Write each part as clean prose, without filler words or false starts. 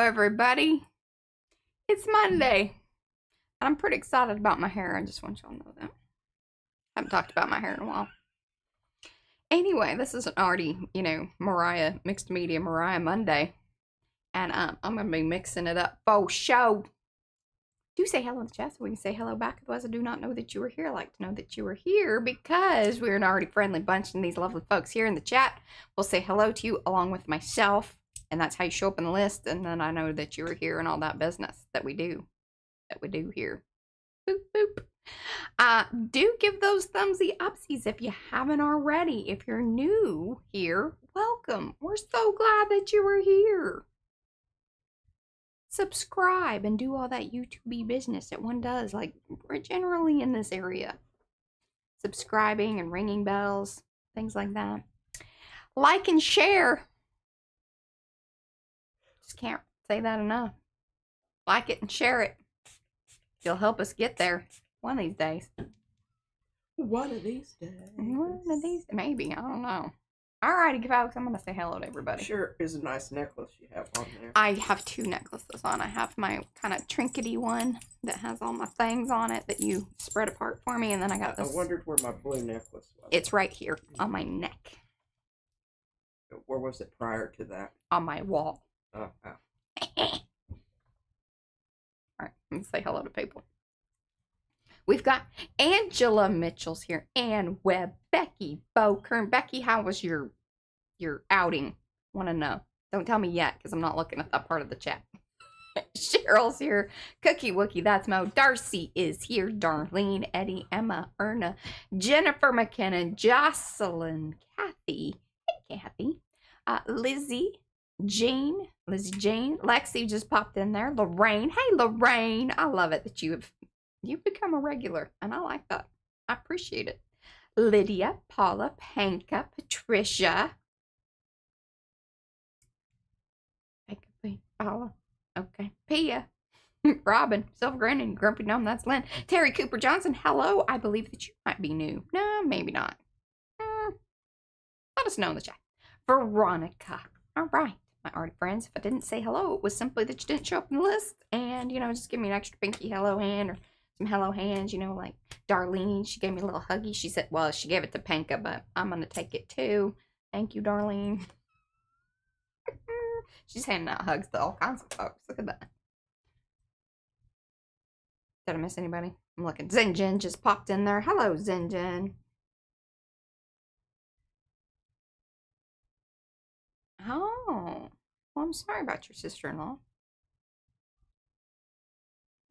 everybody. It's Monday. I'm pretty excited about my hair. I just want y'all to know that. I haven't talked about my hair in a while. Anyway, this is an Arty, Mariah, mixed media Mariah Monday. And I'm going to be mixing it up for show. Do say hello in the chat so we can say hello back. Otherwise, I do not know that you were here. I like to know that you were here because we're an Arty friendly bunch and these lovely folks here in the chat will say hello to you along with myself. And that's how you show up in the list. And then I know that you were here and all that business that we do here. Boop, boop. Do give those thumbsy upsies if you haven't already. If you're new here, welcome. We're so glad that you were here. Subscribe and do all that YouTube business that one does. Like, we're generally in this area. Subscribing and ringing bells, things like that. Like and share. Just can't say that enough. Like it and share it. You'll help us get there one of these days. One of these days. One of these, maybe. I don't know. Alrighty, folks, I'm going to say hello to everybody. Sure is a nice necklace you have on there. I have two necklaces on. I have my kind of trinkety one that has all my things on it that you spread apart for me. And then I got this. I wondered where my blue necklace was. It's right here on my neck. Where was it prior to that? On my wall. Oh. Alright, let me say hello to people. We've got Angela Mitchell's here, Ann Webb, Becky, Bo Kern. Becky, how was your outing? Want to know. Don't tell me yet, because I'm not looking at that part of the chat. Cheryl's here. Cookie Wookie, that's Mo. Darcy is here. Darlene, Eddie, Emma, Erna, Jennifer McKinnon, Jocelyn, Kathy. Hey, Kathy. Lizzie, Jane, Lexi just popped in there. Lorraine. Hey, Lorraine. I love it that you've become a regular, and I like that. I appreciate it. Lydia, Paula, Panka, Patricia. Paula. Okay. Pia. Robin. Silver Grannon. Grumpy Gnome. That's Lynn. Terry Cooper Johnson. Hello. I believe that you might be new. No, maybe not. Let us know in the chat. Veronica. All right. My Arty friends, if I didn't say hello, it was simply that you didn't show up in the list. And, just give me an extra pinky hello hand or some hello hands, like Darlene. She gave me a little huggy. She said, well, she gave it to Panka, but I'm going to take it too. Thank you, Darlene. She's handing out hugs to all kinds of folks. Look at that. Did I miss anybody? I'm looking. Zinjin just popped in there. Hello, Zinjin. Oh, well, I'm sorry about your sister-in-law.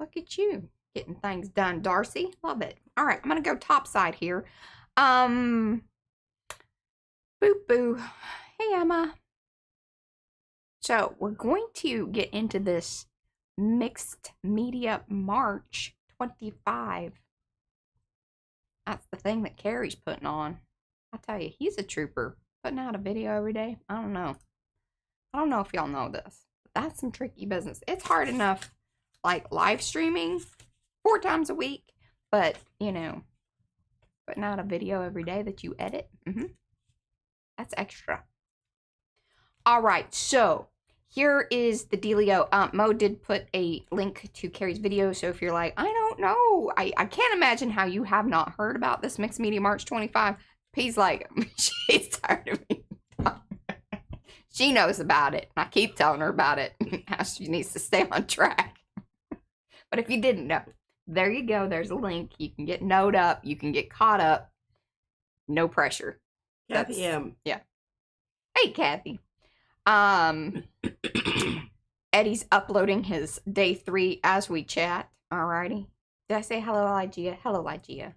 Look at you getting things done, Darcy. Love it. All right, I'm gonna go top side here. Boo boo. Hey, Emma. So we're going to get into this mixed media March 25. That's the thing that Carrie's putting on. I tell you, he's a trooper. Putting out a video every day. I don't know if y'all know this, but that's some tricky business. It's hard enough, like live streaming 4 times a week, but putting out a video every day that you edit, that's extra. All right, so here is the dealio. Mo did put a link to Carrie's video, so if you're like, I don't know, I can't imagine how you have not heard about this Mixed Media March 25. He's like, she's tired of me. She knows about it. I keep telling her about it. How she needs to stay on track. But if you didn't know, there you go. There's a link. You can get knowed up. You can get caught up. No pressure. Kathy M. Yeah. Hey, Kathy. Eddie's uploading his day 3 as we chat. Alrighty. Did I say hello, Ligeia? Hello, Ligeia.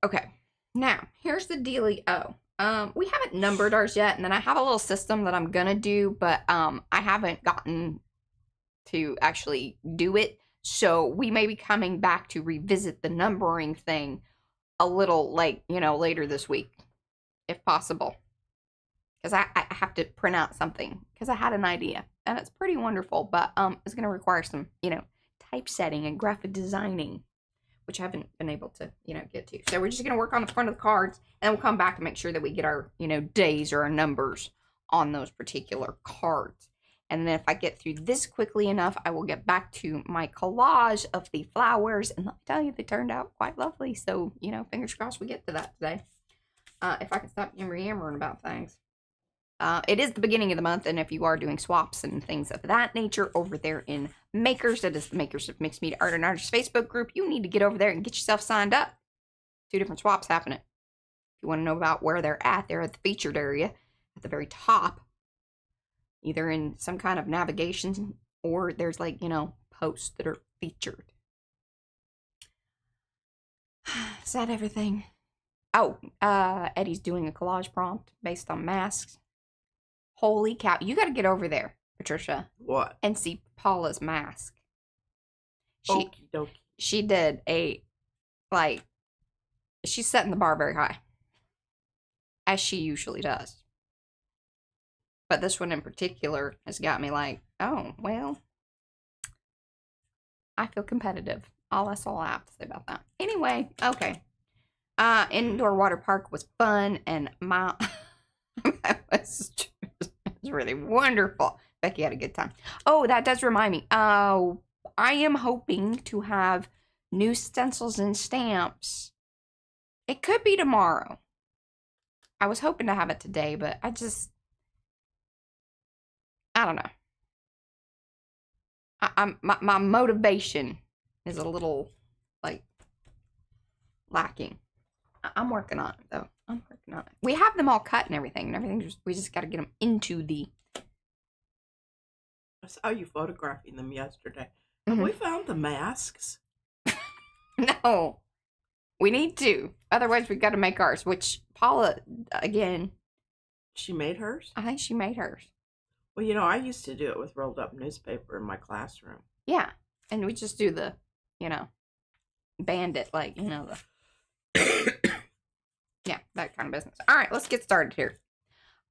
Okay, now here's the dealio. We haven't numbered ours yet, and then I have a little system that I'm gonna do, but I haven't gotten to actually do it, so we may be coming back to revisit the numbering thing a little later this week, if possible, because I have to print out something because I had an idea and it's pretty wonderful, but it's gonna require some typesetting and graphic designing, which I haven't been able to, get to. So we're just going to work on the front of the cards, and then we'll come back and make sure that we get our, days or our numbers on those particular cards. And then if I get through this quickly enough, I will get back to my collage of the flowers. And let me tell you, they turned out quite lovely. So, you know, fingers crossed we get to that today. If I can stop yammering about things. It is the beginning of the month, and if you are doing swaps and things of that nature over there in Makers, that is the Makers of Mixed Media Art and Artists Facebook group, you need to get over there and get yourself signed up. 2 different swaps happening. If you want to know about where they're at the featured area at the very top, either in some kind of navigation or there's like, you know, posts that are featured. Is that everything? Oh, Eddie's doing a collage prompt based on masks. Holy cow. You got to get over there, Patricia. What? And see Paula's mask. Okie dokie. She did she's setting the bar very high. As she usually does. But this one in particular has got me like, oh, well, I feel competitive. That's all I have to say about that. Anyway, okay. Indoor water park was fun, and my... It was really wonderful. Becky had a good time. Oh, that does remind me. I am hoping to have new stencils and stamps. It could be tomorrow. I was hoping to have it today, but I don't know. My motivation is a little like lacking. I'm working on it though. I'm working on it. We have them all cut and everything, we just got to get them into the. I saw you photographing them yesterday. Have we found the masks? No, we need to. Otherwise, we've got to make ours. Which Paula, again, she made hers. I think she made hers. Well, you know, I used to do it with rolled up newspaper in my classroom. Yeah, and we just do the, you know, bandit, like, you know, the. Yeah, that kind of business. All right, let's get started here.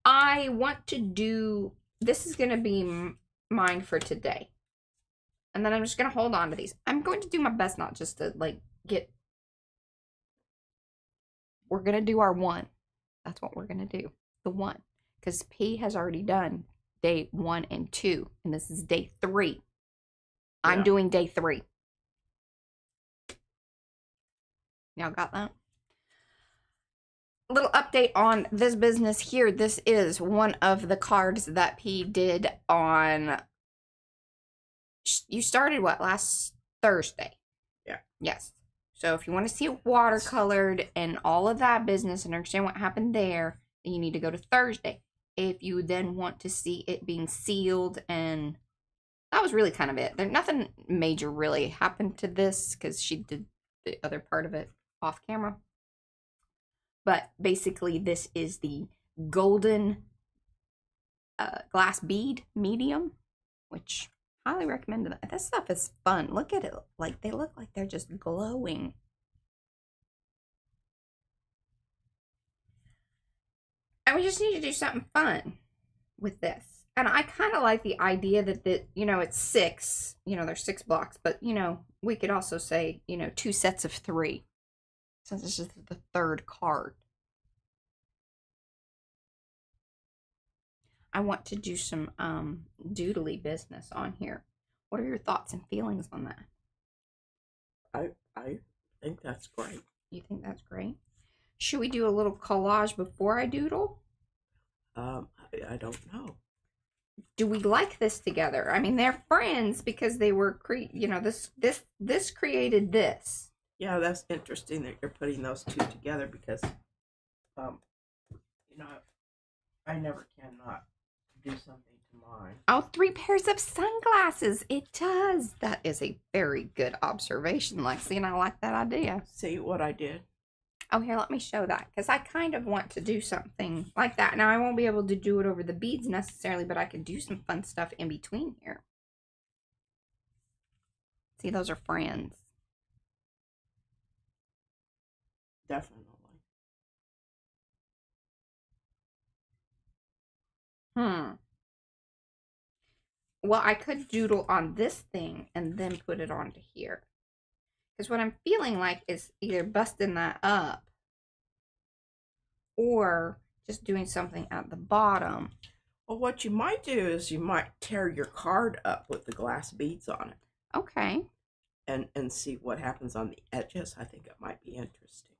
I want to do, this is going to be mine for today. And then I'm just going to hold on to these. I'm going to do my best not just to, like, get, we're going to do our 1. That's what we're going to do, the 1. Because P has already done day 1 and 2, and this is day 3. Yeah. I'm doing day 3. Y'all got that? Little update on this business here. This is one of the cards that P did on. You started what, last Thursday? Yeah. Yes. So if you want to see it watercolored and all of that business and understand what happened there, then you need to go to Thursday. If you then want to see it being sealed, and that was really kind of it. There's nothing major really happened to this because she did the other part of it off camera. But basically, this is the golden glass bead medium, which I highly recommend that. This stuff is fun. Look at it. Like, they look like they're just glowing. And we just need to do something fun with this. And I kind of like the idea that, you know, it's 6. You know, there's 6 blocks. But, you know, we could also say, you know, 2 sets of 3. Since this is the 3rd card. I want to do some doodly business on here. What are your thoughts and feelings on that? I think that's great. You think that's great? Should we do a little collage before I doodle? I don't know. Do we like this together? I mean, they're friends because they were you know, this created this. Yeah, that's interesting that you're putting those 2 together because, you know, I never cannot do something to mine. Oh, 3 pairs of sunglasses. It does. That is a very good observation, Lexi, and I like that idea. See what I did? Oh, here, let me show that, because I kind of want to do something like that. Now, I won't be able to do it over the beads necessarily, but I can do some fun stuff in between here. See, those are friends. Definitely. Well, I could doodle on this thing and then put it onto here. Because what I'm feeling like is either busting that up or just doing something at the bottom. Well, what you might do is you might tear your card up with the glass beads on it. Okay. And see what happens on the edges. I think it might be interesting.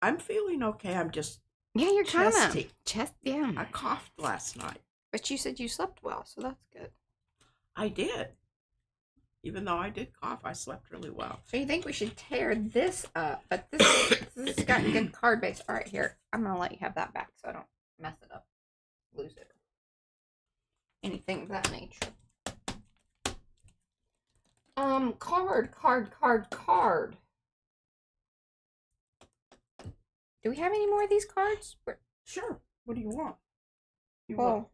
I'm feeling okay. I'm just Yeah, you're kind of chesty. Yeah. I coughed last night. But you said you slept well, so that's good. I did. Even though I did cough, I slept really well. So you think we should tear this up? But this has got good card base. All right, here. I'm gonna let you have that back so I don't mess it up, lose it, anything of that nature. Card. Do we have any more of these cards? Sure. What do you want? Well,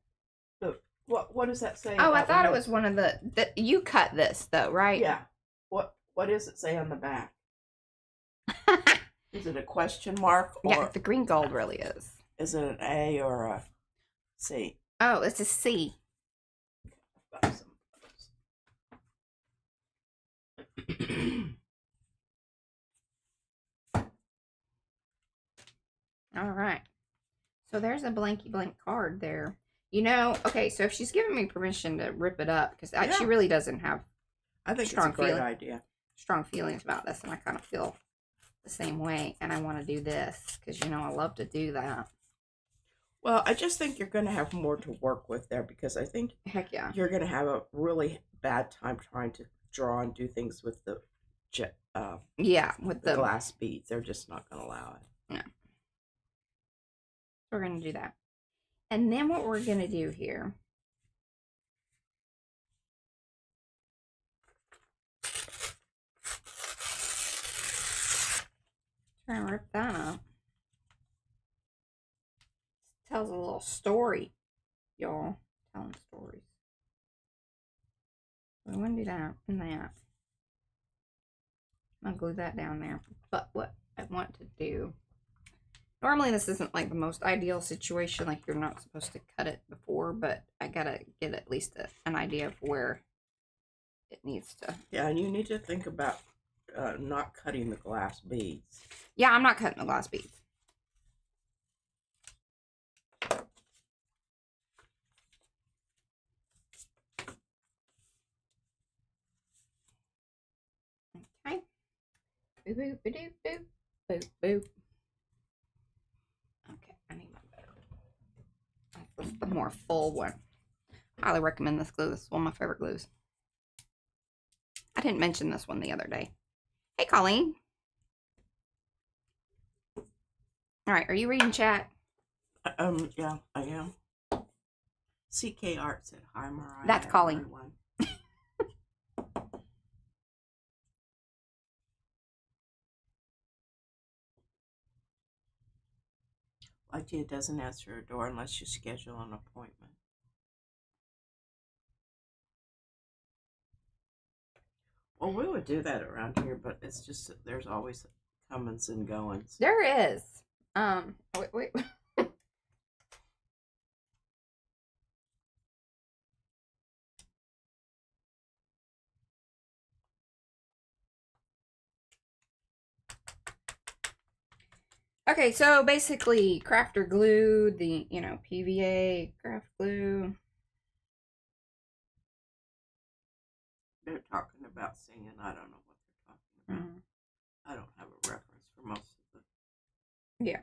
what does that say? Oh, I thought it was one of the you cut this though, right? Yeah. What does it say on the back? Is it a question mark? Or yeah, the green gold really is. Is it an A or a C? Oh, it's a C. I've got some All right. So there's a blanky blank card there. You know, okay, so if she's giving me permission to rip it up, because she really doesn't have I think it's a great idea. Strong feelings about this, and I kind of feel the same way, and I want to do this, because, you know, I love to do that. Well, I just think you're going to have more to work with there, because I think heck yeah, you're going to have a really bad time trying to draw and do things with the with the glass beads. They're just not going to allow it. No. We're going to do that. And then what we're going to do here, try and rip that up. Tells a little story, y'all. Telling stories. We want to do that and that. I'll glue that down there. But what I want to do, normally this isn't like the most ideal situation, like you're not supposed to cut it before, but I gotta get at least an idea of where it needs to. Yeah, and you need to think about not cutting the glass beads. Yeah, I'm not cutting the glass beads. Okay. Boop, boop, boop, boop, boop, boop. Okay, I need my better. This is the more full one. Highly recommend this glue. This is one of my favorite glues. I didn't mention this one the other day. Hey, Colleen. All right, are you reading chat? Yeah, I am. CK Art said, hi, Mariah. That's Colleen. Lightyear doesn't answer her door unless you schedule an appointment. Well, we would do that around here, but it's just that there's always comings and goings. There is. Wait. Okay, so basically, crafter glue, the, PVA craft glue. They're talking about singing. I don't know what they're talking about. I don't have a reference for most of them. Yeah.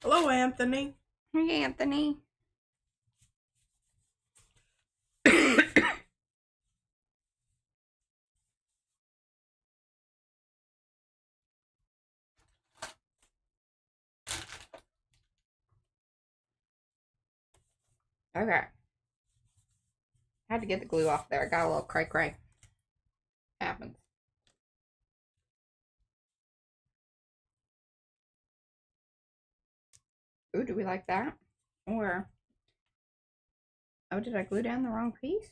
Hello, Anthony. Hey, Anthony. Okay. Had to get the glue off there. I got a little cray. Happens. Ooh, do we like that? Or, oh, did I glue down the wrong piece?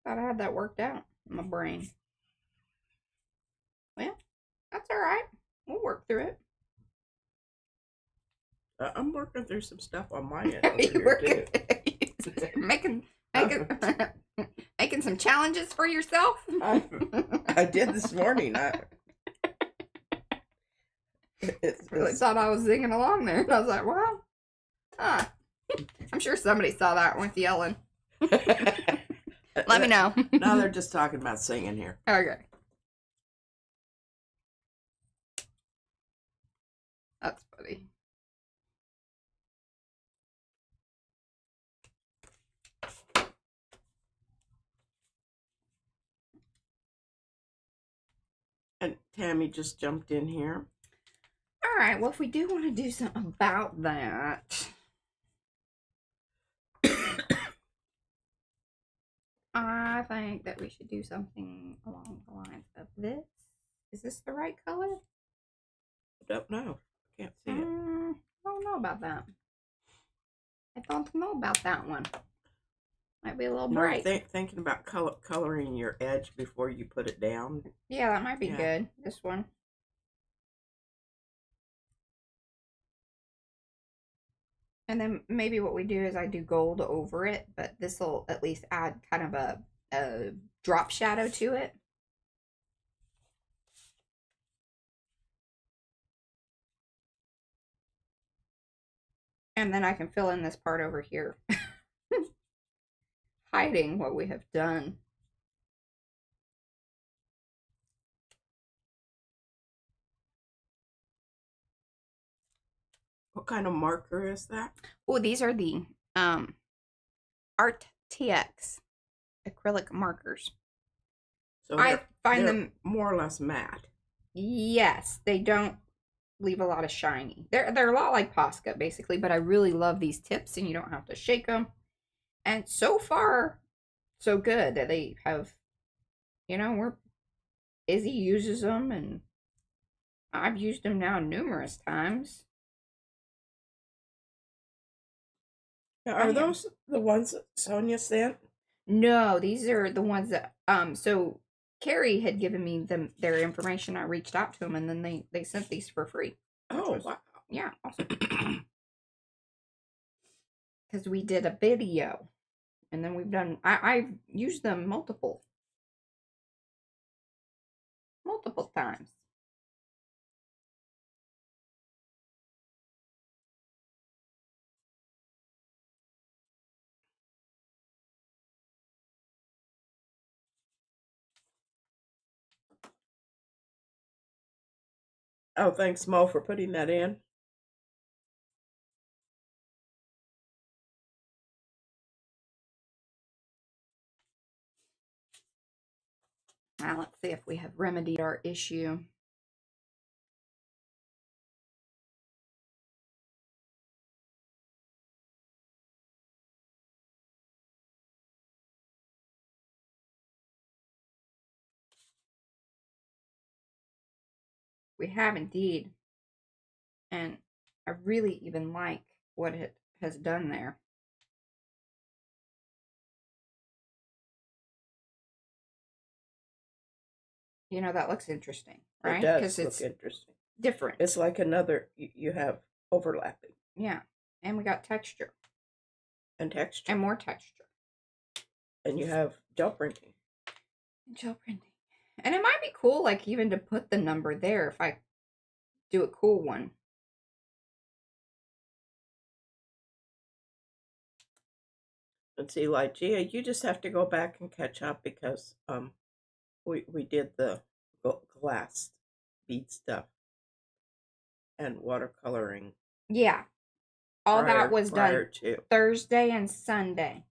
Thought I had that worked out in my brain. Well, that's all right. We'll work through it. I'm working through some stuff on my end. You're working, making making some challenges for yourself? I did this morning. Really thought I was singing along there. And I was like, well, I'm sure somebody saw that with yelling. Let me know. No, they're just talking about singing here. Okay. That's funny. And Tammy just jumped in here. All right. Well, if we do want to do something about that, I think that we should do something along the lines of this. Is this the right color? I don't know. Can't see it. I don't know about that. I don't know about that one. Might be a little bright. Thinking about coloring your edge before you put it down. Yeah, that might be good. This one. And then maybe what we do is I do gold over it, but this will at least add kind of a drop shadow to it. And then I can fill in this part over here. Hiding what we have done. What kind of marker is that? Oh, these are the Art TX acrylic markers. So I find them more or less matte. Yes, they don't leave a lot of shiny. They're a lot like Posca basically, but I really love these tips and you don't have to shake them. And so far, so good that they have, Izzy uses them and I've used them now numerous times. Now, are those the ones that Sonia sent? No, these are the ones that, so Carrie had given me their information. I reached out to them and then they sent these for free. Oh, wow. Yeah, awesome. Because we did a video and then we've done, I've used them multiple times. Oh, thanks, Mo, for putting that in. Now let's see if we have remedied our issue. We have indeed. And I really even like what it has done there. That looks interesting, right? It does look interesting. Different. It's like another, you have overlapping. Yeah. And we got texture. And texture. And more texture. And you have gel printing. Gel printing. And it might be cool, like, even to put the number there if I do a cool one. And see, like, Gia, you just have to go back and catch up because we did the glass bead stuff and watercoloring. Yeah. All that was done Thursday and Sunday.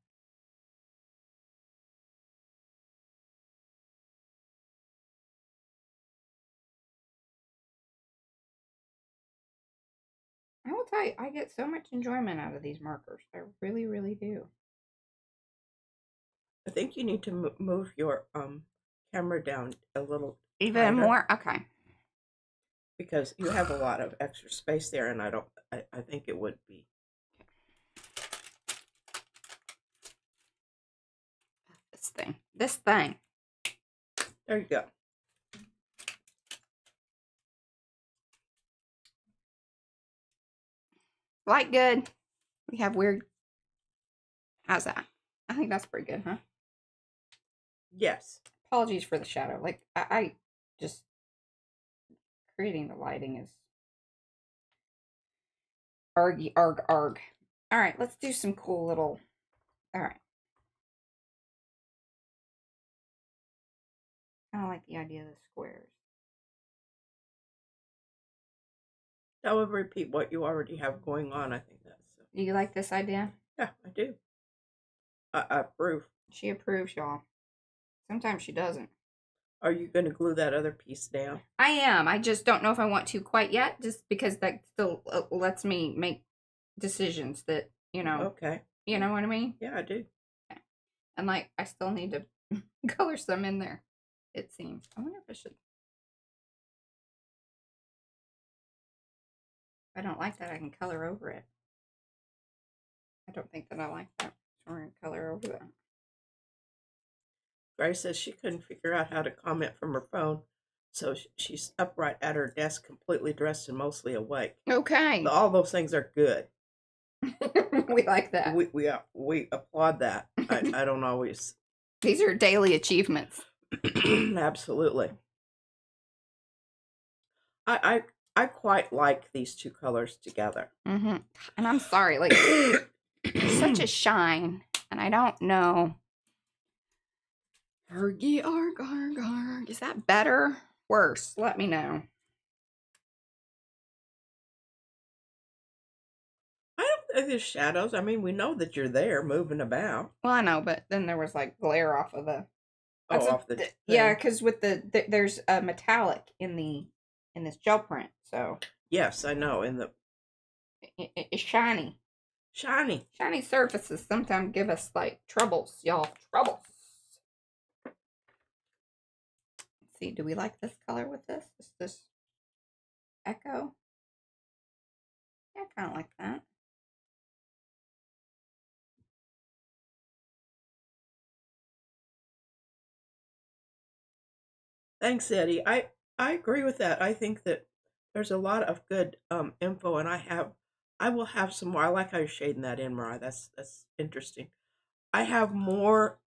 I will tell you, I get so much enjoyment out of these markers. I really, really do. I think you need to move your camera down a little. Even more? Okay. Because you have a lot of extra space there, and I think it would be. This thing. There you go. Light good. We have weird. How's that? I think that's pretty good, huh? Yes. Apologies for the shadow. Like, I just, creating the lighting is argy, arg, arg. All right, let's do some cool little, all right. I don't like the idea of the squares. That would repeat what you already have going on. I think that's. Do you like this idea? Yeah, I do. I approve. She approves, y'all. Sometimes she doesn't. Are you going to glue that other piece down? I am. I just don't know if I want to quite yet, just because that still lets me make decisions that, Okay. you know what I mean? Yeah, I do. Okay. And like, I still need to color some in there, it seems. I wonder if I should. If I don't like that, I can color over it. I don't think that I like that. So we're going to color over that. Grace says she couldn't figure out how to comment from her phone, so she's upright at her desk, completely dressed and mostly awake. Okay. All those things are good. We like that. We applaud that. I don't always. These are daily achievements. Absolutely. I quite like these two colors together. Mm-hmm. And I'm sorry, like, such a shine, and I don't know. Argy, arg, arg, arg. Is that better? Worse? Let me know. I don't think there's shadows. I mean, we know that you're there moving about. Well, I know, but then there was like glare off of the. Off the thing. Yeah, because with there's a metallic in this gel print, so. Yes, I know. In the. It's shiny. Shiny. Shiny surfaces sometimes give us like troubles, y'all. Troubles. Let's see, do we like this color with this? Is this Echo? Yeah, I kind of like that. Thanks, Eddie. I agree with that. I think that there's a lot of good info, and I will have some more. I like how you're shading that in, Mariah. That's interesting. I have more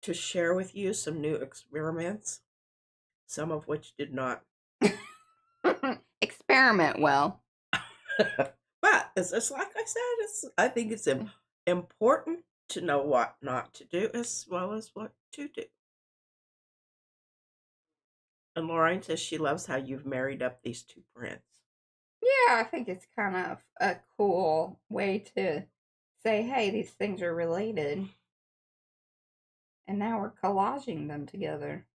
to share with you. Some new experiments, some of which did not. Experiment well. But it's like I said. I think it's important to know what not to do as well as what to do. And Lorraine says she loves how you've married up these two prints. Yeah, I think it's kind of a cool way to say, hey, these things are related. And now we're collaging them together.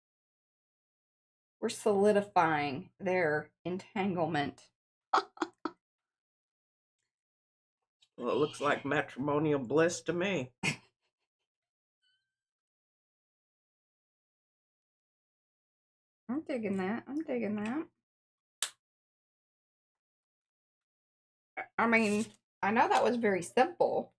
We're solidifying their entanglement. Well, it looks like matrimonial bliss to me. I'm digging that. I'm digging that. I mean, I know that was very simple,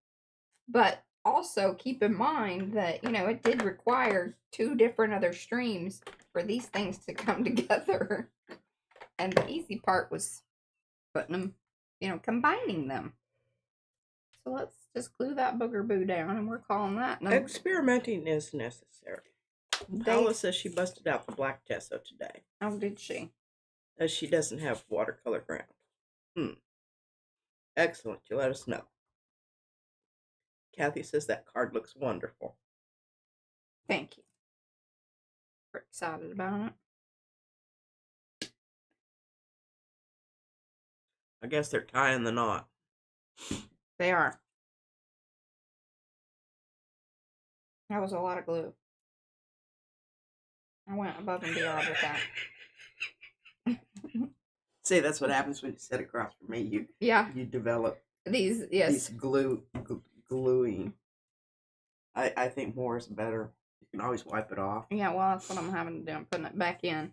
but also keep in mind that, it did require two different other streams for these things to come together. And the easy part was putting them, combining them. So let's just glue that booger boo down, and we're calling that. Experimenting is necessary. Paula says she busted out the black gesso today. Oh, did she? As she doesn't have watercolor ground. Excellent. You let us know. Kathy says that card looks wonderful. Thank you. We're excited about it. I guess they're tying the knot. They are. That was a lot of glue. I went above and beyond with that. See, that's what happens when you sit across from me. You develop these gluing. I think more is better. You can always wipe it off. Yeah, well, that's what I'm having to do. I'm putting it back in.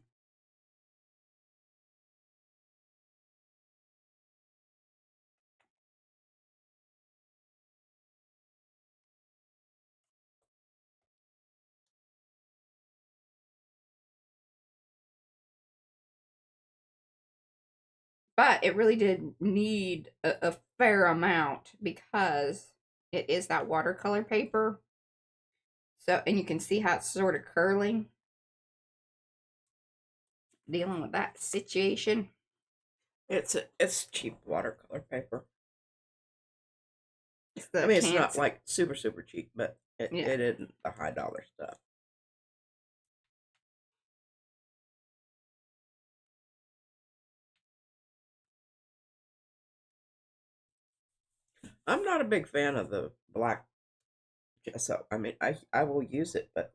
But it really did need a fair amount because it is that watercolor paper. So, and you can see how it's sort of curling. Dealing with that situation. It's cheap watercolor paper. I mean, it's not like super cheap, but it isn't the high dollar stuff. I'm not a big fan of the black gesso. I mean, I will use it, but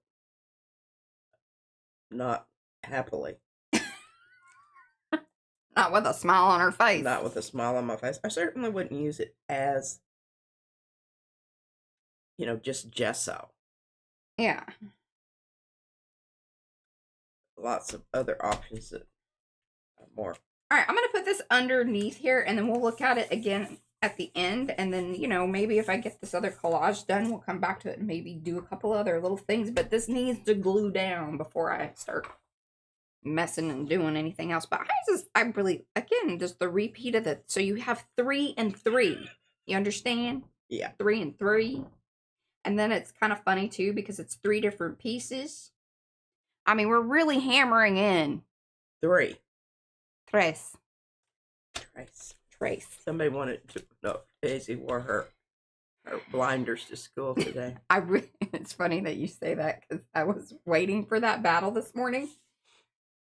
not happily. Not with a smile on her face. Not with a smile on my face. I certainly wouldn't use it as, just gesso. Yeah. Lots of other options that are more. All right, I'm going to put this underneath here, and then we'll look at it again at the end. And then, maybe if I get this other collage done, we'll come back to it and maybe do a couple other little things. But this needs to glue down before I start messing and doing anything else. But I really, again, just the repeat of it. So you have 3 and 3. You understand? Yeah. 3 and 3. And then it's kind of funny too because it's 3 different pieces. I mean, we're really hammering in 3. Tres. Somebody wanted to know Daisy wore her blinders to school today. It's funny that you say that because I was waiting for that battle this morning.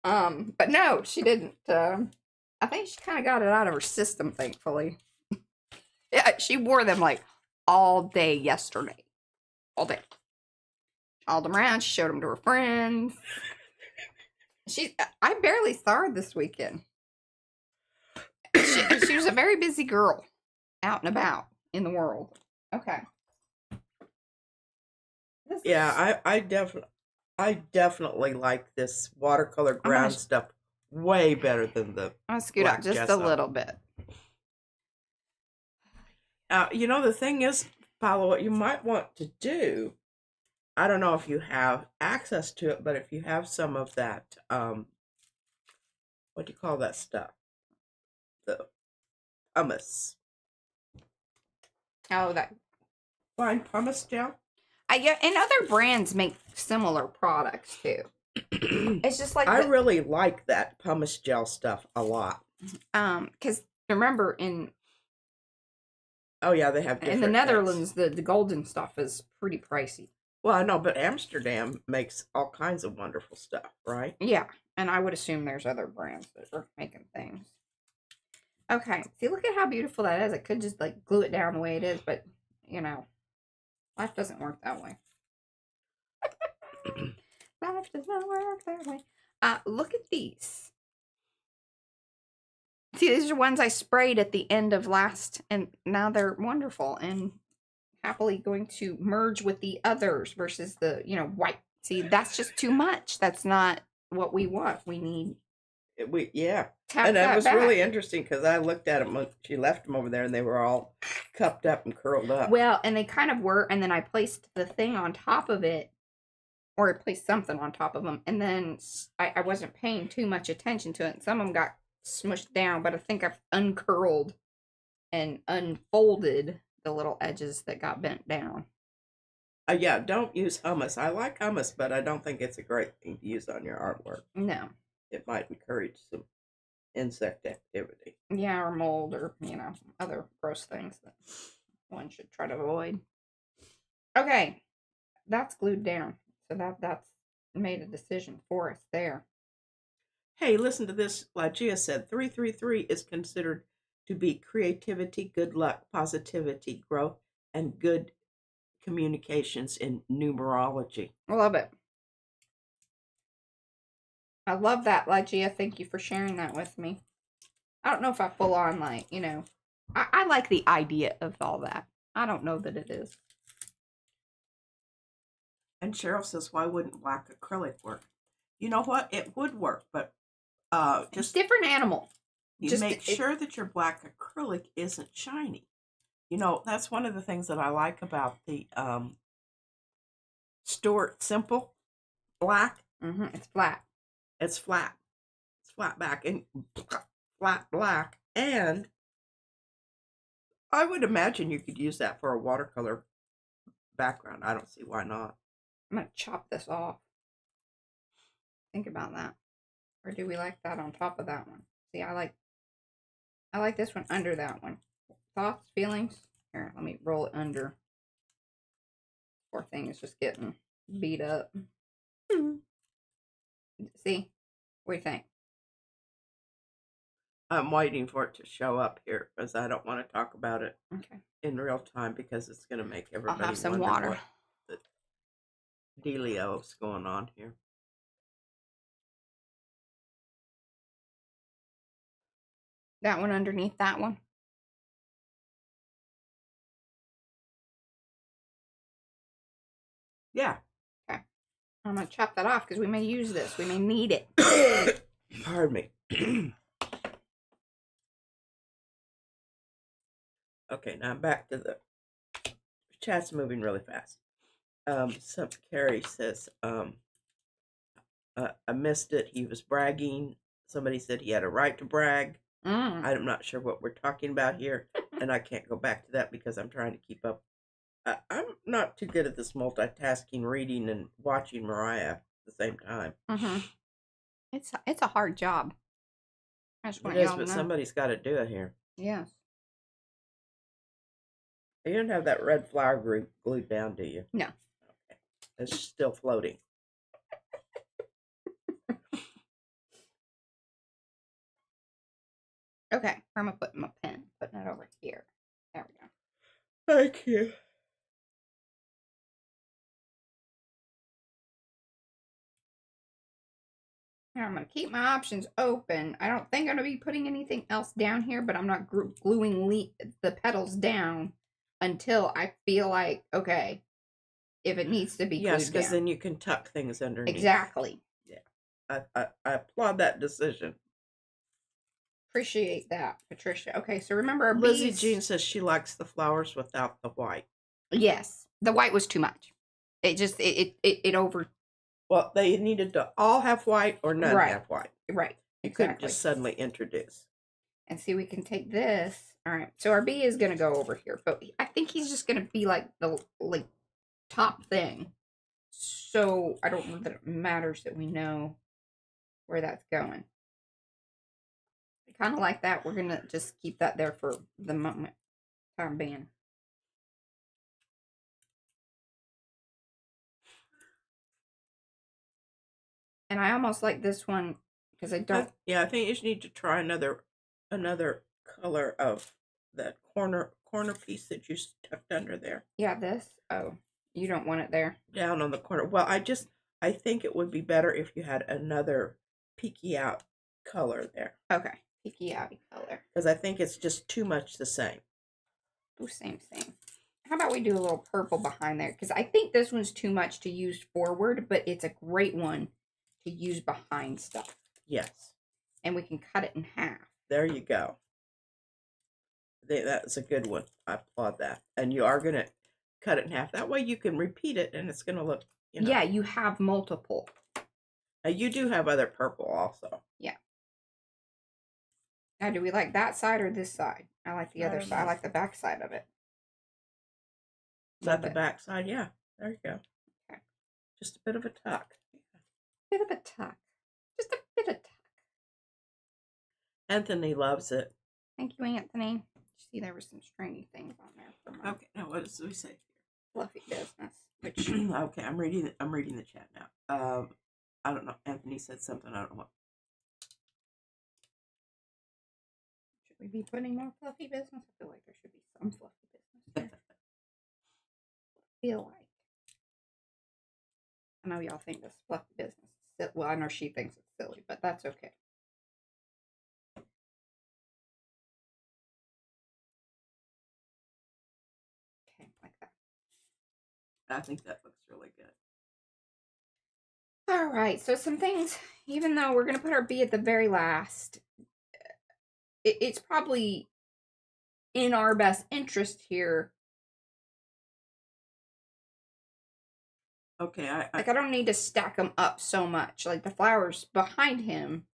But no, she didn't. I think she kind of got it out of her system, thankfully. Yeah, she wore them like all day yesterday. All day. Hauled them around. She showed them to her friends. I barely saw her this weekend. She was a very busy girl, out and about in the world. Okay. I definitely like this watercolor ground stuff way better than the. I'm gonna scoot out just a little bit. The thing is, Paula, what you might want to do, I don't know if you have access to it, but if you have some of that, what do you call that stuff? The pumice. Oh, that fine pumice gel. Yeah, and other brands make similar products too. It's just like I really like that pumice gel stuff a lot. Because remember oh yeah, they have in the Netherlands the golden stuff is pretty pricey. Well, I know, but Amsterdam makes all kinds of wonderful stuff, right? Yeah, and I would assume there's other brands that are making things. Okay, see, look at how beautiful that is. I could just like glue it down the way it is, but life doesn't work that way. Life does not work that way. Look at these. See, these are ones I sprayed at the end of last, and now they're wonderful and happily going to merge with the others versus the, white. See, that's just too much. That's not what we want. We need. And that was really interesting because I looked at them when she left them over there and they were all cupped up and curled up. Well, and they kind of were, and then I placed the thing on top of it, or I placed something on top of them, and then I wasn't paying too much attention to it, and some of them got smushed down, but I think I've uncurled and unfolded the little edges that got bent down. Yeah, don't use hummus. I like hummus, but I don't think it's a great thing to use on your artwork. No. It might encourage some insect activity. Yeah, or mold, or, other gross things that one should try to avoid. Okay, that's glued down. So that's made a decision for us there. Hey, listen to this. Like Gia said, 333 is considered to be creativity, good luck, positivity, growth, and good communications in numerology. I love it. I love that, Lygia. Thank you for sharing that with me. I don't know if I full on, I like the idea of all that. I don't know that it is. And Cheryl says, why wouldn't black acrylic work? You know what? It would work, but just different animal. You make sure that your black acrylic isn't shiny. That's one of the things that I like about the Stuart Simple black. Mm-hmm. It's flat. It's flat. It's flat back and flat black. And I would imagine you could use that for a watercolor background. I don't see why not. I'm going to chop this off. Think about that. Or do we like that on top of that one? See, I like this one under that one. Thoughts, feelings? Here, let me roll it under. Poor thing is just getting beat up. See? What do you think? I'm waiting for it to show up here because I don't want to talk about it in real time because it's going to make everybody I'll have some wonder water. what the dealio's going on here. That one underneath that one? Yeah. Okay. I'm going to chop that off because we may use this. We may need it. Pardon me. Okay, now back to the chat's moving really fast. Carrie says, I missed it. He was bragging. Somebody said he had a right to brag. I'm not sure what we're talking about here, and I can't go back to that because I'm trying to keep up. I'm not too good at this multitasking, reading and watching Mariah at the same time. It's a hard job. I just want it is, y'all to but know. somebody's got to do it here. Yes. You don't have that red flower glued down, do you? No. Okay. It's still floating. Okay, I'm going to put my pen, putting it over here. There we go. Thank you. Now I'm going to keep my options open. I don't think I'm going to be putting anything else down here, but I'm not gluing the petals down until I feel like, okay, if it needs to be glued down. Yes, because then you can tuck things underneath. Exactly. Yeah. I applaud that decision. Appreciate that, Patricia. Okay, so remember our Lizzie beads. Jean says she likes the flowers without the white. Yes, the white was too much. It just it over. Well, they needed to all have white or none have white. Right. You couldn't just suddenly introduce. And see, we can take this. All right. So our bee is gonna go over here, but I think he's just gonna be like the top thing. So I don't know that it matters that we know where that's going. Kind of like that. We're gonna just keep that there for the moment, time being. And I almost like this one because I don't. I think you just need to try another color of that corner piece that you tucked under there. Yeah, this. Oh, you don't want it there. Down on the corner. Well, I think it would be better if you had another peeky out color there. Okay. Peeky outy color. Because I think it's just too much the same. Oh, same. How about we do a little purple behind there? Because I think this one's too much to use forward, but it's a great one to use behind stuff. Yes. And we can cut it in half. There you go. That's a good one. I applaud that. And you are going to cut it in half. That way you can repeat it and it's going to look, Yeah, you have multiple. Now you do have other purple also. Yeah. Now, do we like that side or this side? I like the other side. I like the back side of it. Is that the back side? Yeah. There you go. Okay. Just a bit of a tuck. Bit of a tuck. Just a bit of tuck. Anthony loves it. Thank you, Anthony. See, there were some stringy things on there. For my okay. Now what does we say here? Fluffy business. Which okay, I'm reading the chat now. I don't know. Anthony said something. I don't know what. Should we be putting more fluffy business? I feel like there should be some fluffy business there. I feel like. I know y'all think this fluffy business is silly. Well, I know she thinks it's silly, but that's okay. Okay, like that. I think that looks really good. All right, so some things, even though we're going to put our bee at the very last, it's probably in our best interest here. Okay, I don't need to stack them up so much. Like the flowers behind him,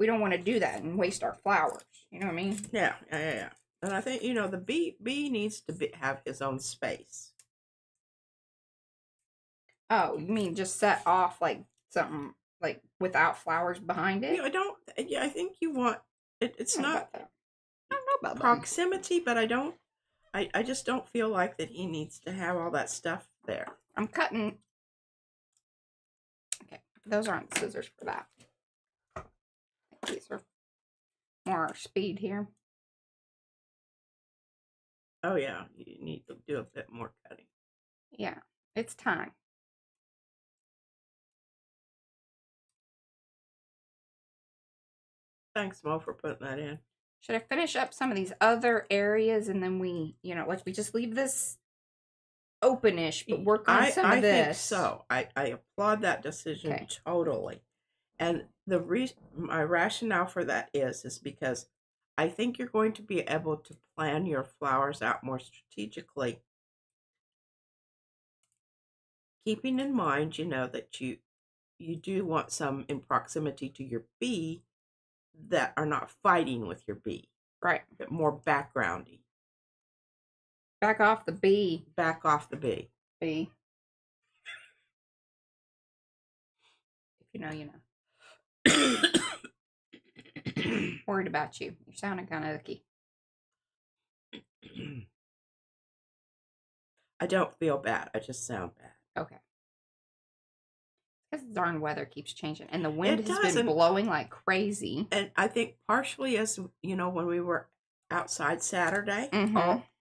we don't want to do that and waste our flowers. You know what I mean? Yeah. And I think, the bee needs to have his own space. Oh, you mean just set off like something like without flowers behind it? Yeah, I don't. Yeah, I think you want it. It's I don't know not about that. I don't know about that. proximity, but I don't. I just don't feel like that he needs to have all that stuff there. I'm cutting. Okay, those aren't the scissors for that. These are more speed here. Oh yeah, you need to do a bit more cutting. Yeah, it's time. Thanks, Mo, for putting that in. Should I finish up some of these other areas and then we, you know, like we just leave this openish, but work on some of this? I think so. I applaud that decision totally. And my rationale for that is because I think you're going to be able to plan your flowers out more strategically, keeping in mind, that you do want some in proximity to your bee that are not fighting with your bee. Right. But more backgroundy. Back off the bee. Back off the bee. Bee. If you know, you know. Worried about you. You're sounding kind of icky. I don't feel bad. I just sound bad. Okay. Because the darn weather keeps changing. And the wind has been blowing like crazy. And I think partially as, when we were outside Saturday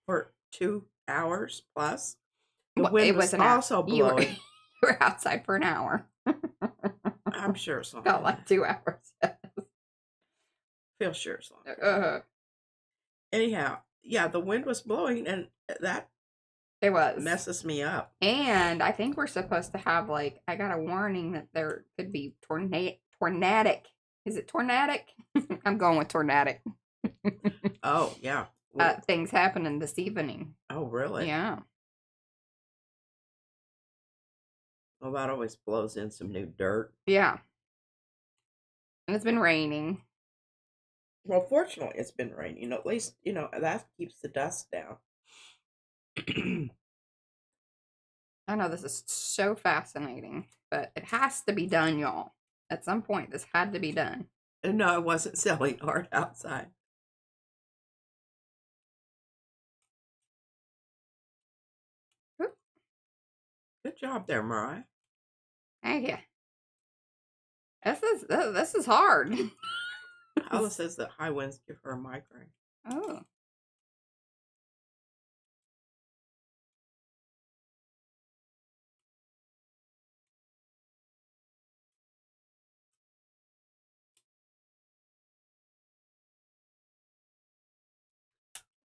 for 2 hours plus, the wind was also blowing. You were outside for an hour. I'm sure so. Felt like 2 hours. Feel sure so. Anyhow, yeah, the wind was blowing and that it was messes me up. And I think we're supposed to have I got a warning that there could be tornadic. Is it tornadic? I'm going with tornadic. Oh, yeah. Things happening this evening. Oh, really? Yeah. Well, that always blows in some new dirt. Yeah. And it's been raining. Well, fortunately, it's been raining. At least, that keeps the dust down. I know this is so fascinating, but it has to be done, y'all. At some point, this had to be done. No, I wasn't selling art outside. Oop. Good job there, Mariah. Thank you. This is hard. Hala says that high winds give her a migraine. Oh.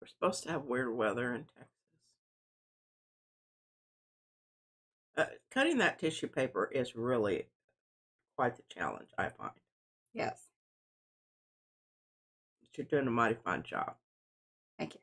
We're supposed to have weird weather in Texas. Cutting that tissue paper is really quite the challenge, I find. Yes. But you're doing a mighty fine job. Thank you.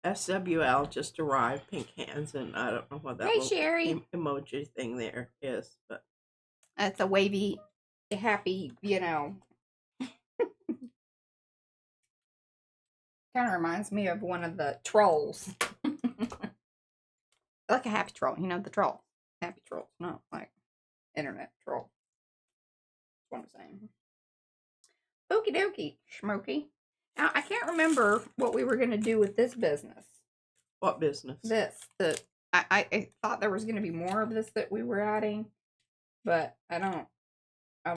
SWL just arrived, pink hands, and I don't know what that little emoji thing there is, but it's a wavy, happy, Kind of reminds me of one of the trolls. Like a happy troll, the troll. Happy trolls, not like internet troll. That's what I'm saying. Okie dokie, Schmokey. Now, I can't remember what we were going to do with this business. What business? I thought there was going to be more of this that we were adding, but I don't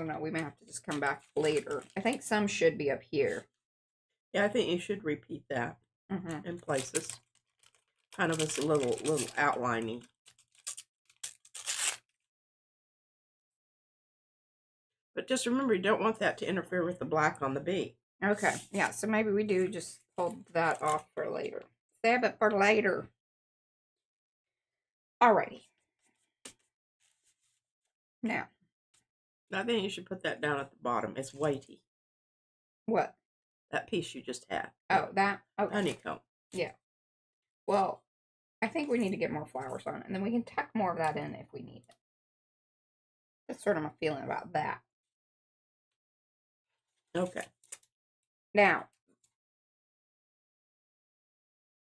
know. We may have to just come back later. I think some should be up here. Yeah, I think you should repeat that in places. Kind of as a little outlining. But just remember, you don't want that to interfere with the black on the bee. Okay, yeah, so maybe we do just hold that off for later. Save it for later. Alrighty. Now. I think you should put that down at the bottom. It's weighty. What? That piece you just had. Oh, that? Okay. Honeycomb. Yeah. Well, I think we need to get more flowers on it, and then we can tuck more of that in if we need it. That's sort of my feeling about that. Okay. Now,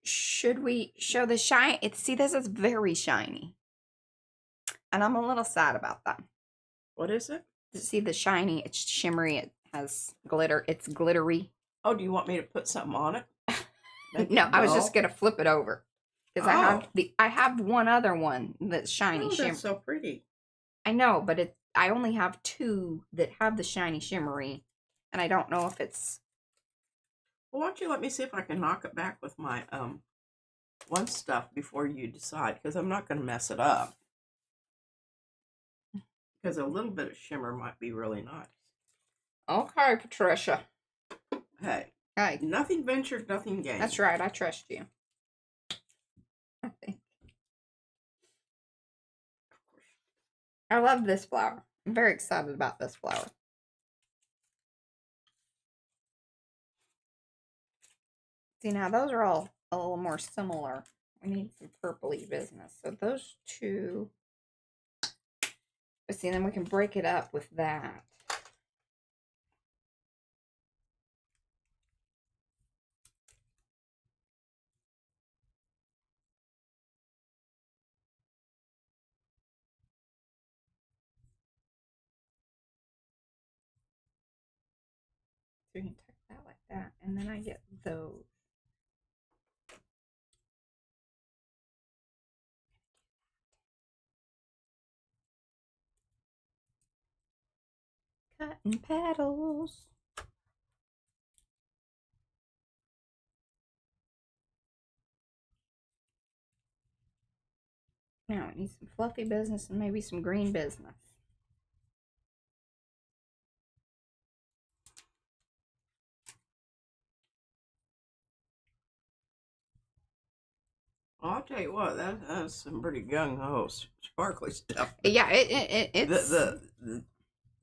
should we show the shine? See, this is very shiny. And I'm a little sad about that. What is it? See the shiny, it's shimmery, it has glitter, it's glittery. Oh, do you want me to put something on it? No, I was just gonna flip it over. Because I have one other one that's shiny shimmery. That's so pretty. I know, but I only have two that have the shiny shimmery, and I don't know if it's. Well, why don't you let me see if I can knock it back with my one stuff before you decide, because I'm not going to mess it up. Because a little bit of shimmer might be really nice. Okay, Patricia. Hey. Hey. Nothing ventured, nothing gained. That's right. I trust you. I think. I love this flower. I'm very excited about this flower. See, now those are all a little more similar. We need some purpley business. So those two. But see, then we can break it up with that. So you can tuck that like that. And then I get those. Cotton petals. Now it needs some fluffy business and maybe some green business. Well, I'll tell you what, that's some pretty gung-ho, sparkly stuff. Yeah, it's...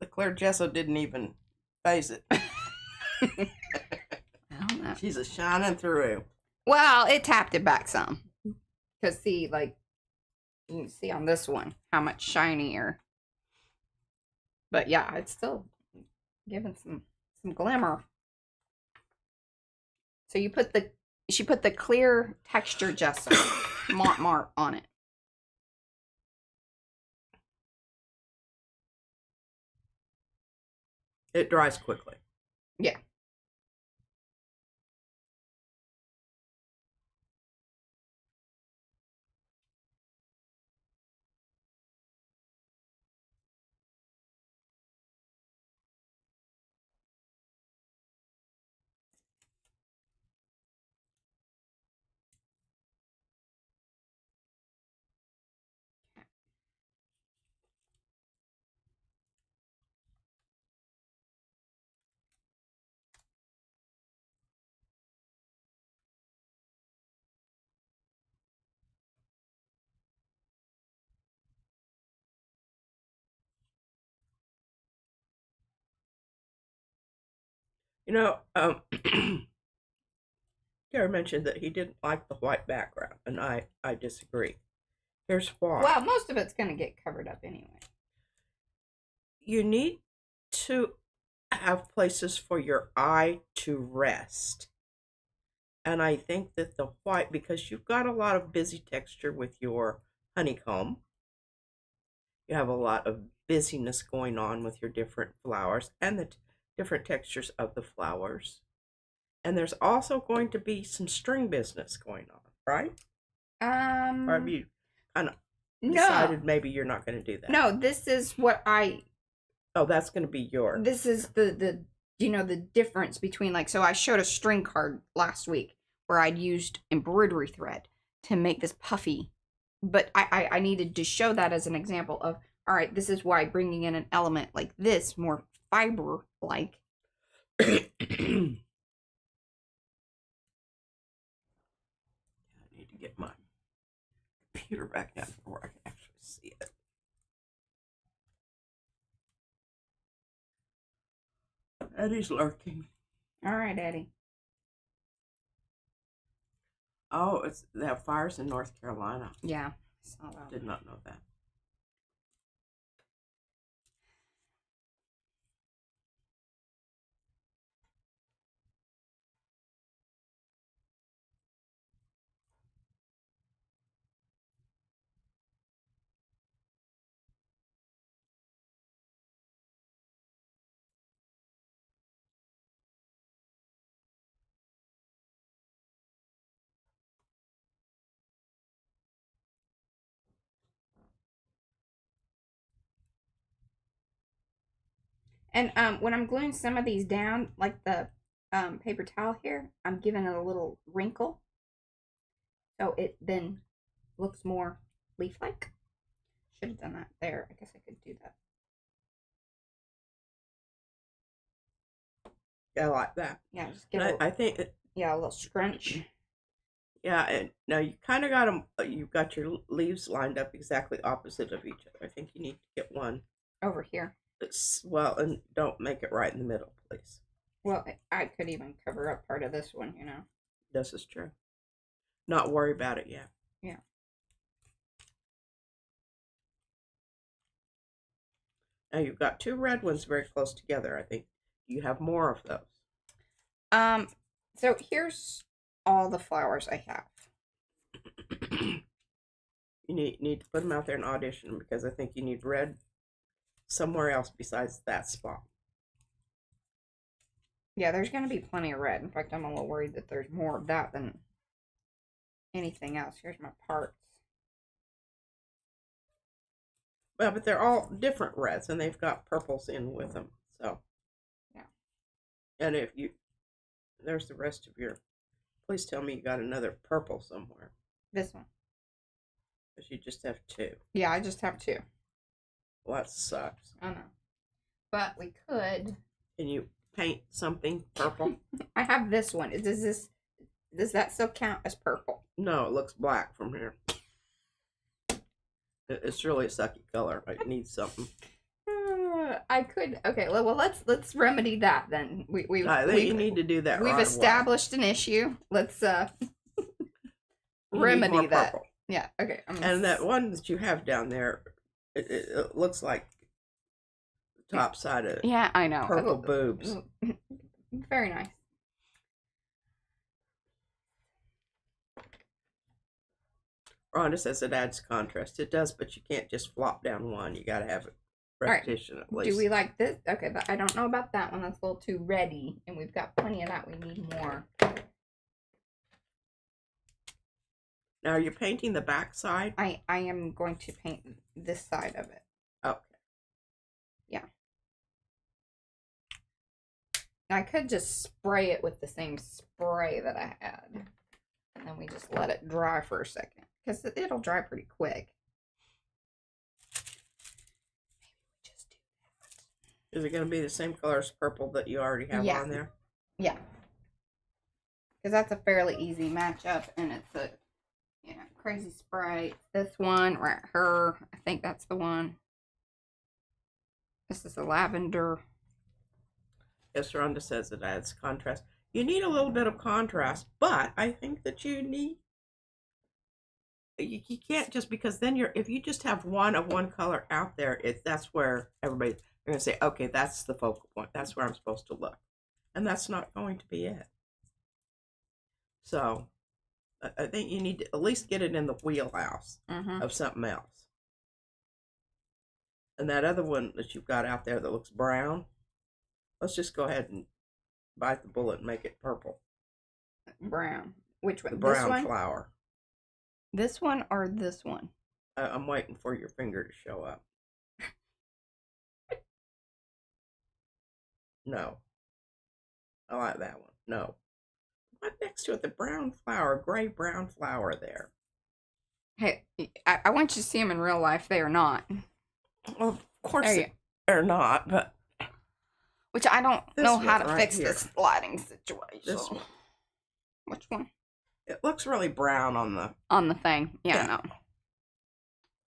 The Claire Gesso didn't even phase it. I don't know. She's a shining through. Well, it tapped it back some. Because see, like, you can see on this one how much shinier. But yeah, it's still giving some glimmer. So she put the clear texture gesso Montmartre on it. It dries quickly. Yeah. You know, Gary mentioned that he didn't like the white background, and I disagree. Here's why. Well, most of it's going to get covered up anyway. You need to have places for your eye to rest. And I think that the white, because you've got a lot of busy texture with your honeycomb, you have a lot of busyness going on with your different flowers and the different textures of the flowers. And there's also going to be some string business going on, right? Or have you kind of decided maybe you're not going to do that? No, this is what Oh, that's going to be yours. This is the the difference between, like, so I showed a string card last week where I'd used embroidery thread to make this puffy, but I needed to show that as an example of, all right, this is why bringing in an element like this, more fiber like. I need to get my computer back out before I can actually see it. Eddie's lurking. All right, Eddie. Oh, they have fires in North Carolina. Yeah. Did not know that. And when I'm gluing some of these down, like the paper towel here, I'm giving it a little wrinkle. So it then looks more leaf-like. Should have done that there. I guess I could do that. Yeah, I like that. Yeah, just get I think yeah, a little scrunch. Yeah, and now you kind of got them. You've got your leaves lined up exactly opposite of each other. I think you need to get one Over here. well, and don't make it right in the middle, please. Well, I could even cover up part of this one, you know. This is true. Not worry about it yet. Yeah. Now you've got two red ones very close together. I think you have more of those. So here's all the flowers I have. You need to put them out there and audition because I think you need red somewhere else besides that spot. Yeah, there's going to be plenty of red. In fact, I'm a little worried that there's more of that than anything else. Here's my parts. Well, but they're all different reds, and they've got purples in with them. So, yeah. And if you, there's the rest of your. Please tell me you got another purple somewhere. This one. Because you just have two. Yeah, I just have two. Well, that sucks. I know. But we could. Can you paint something purple? I have this one. Does that still count as purple? No, it looks black from here. It's really a sucky color. It needs something. I could. Okay, well let's remedy that then. I think you need to do that. We've established an issue. Let's remedy that. Purple. Yeah. Okay. And that one that you have down there, it looks like the top side of yeah, I know purple boobs. Very nice. Rhonda says it adds contrast. It does, but you can't just flop down one. You got to have it repetition at least. Do we like this? Okay, but I don't know about that one. That's a little too ready, and we've got plenty of that. We need more. Now, are you painting the back side? I am going to paint this side of it. Okay. Yeah. Now, I could just spray it with the same spray that I had, and then we just let it dry for a second. Because it'll dry pretty quick. Maybe we just do that. Is it going to be the same color as purple that you already have on there? Yeah. Because that's a fairly easy matchup, and it's a crazy spray. This one right here, I think that's the one. This is the lavender. Yes, Rhonda says it adds contrast. You need a little bit of contrast, but I think that you need. You can't just because then if you just have one of one color out there, that's where everybody's going to say, okay, that's the focal point. That's where I'm supposed to look, and that's not going to be it. So, I think you need to at least get it in the wheelhouse of something else. And that other one that you've got out there that looks brown, let's just go ahead and bite the bullet and make it purple. Brown. Which one? The brown flower. This one or this one? I'm waiting for your finger to show up. No. I like that one. No. Right next to it, the brown flower, gray brown flower there. Hey, I want you to see them in real life. They are not. Well, of course they're not, but. Which I don't know how to fix this lighting situation. This one. Which one? It looks really brown on the thing. Yeah, no.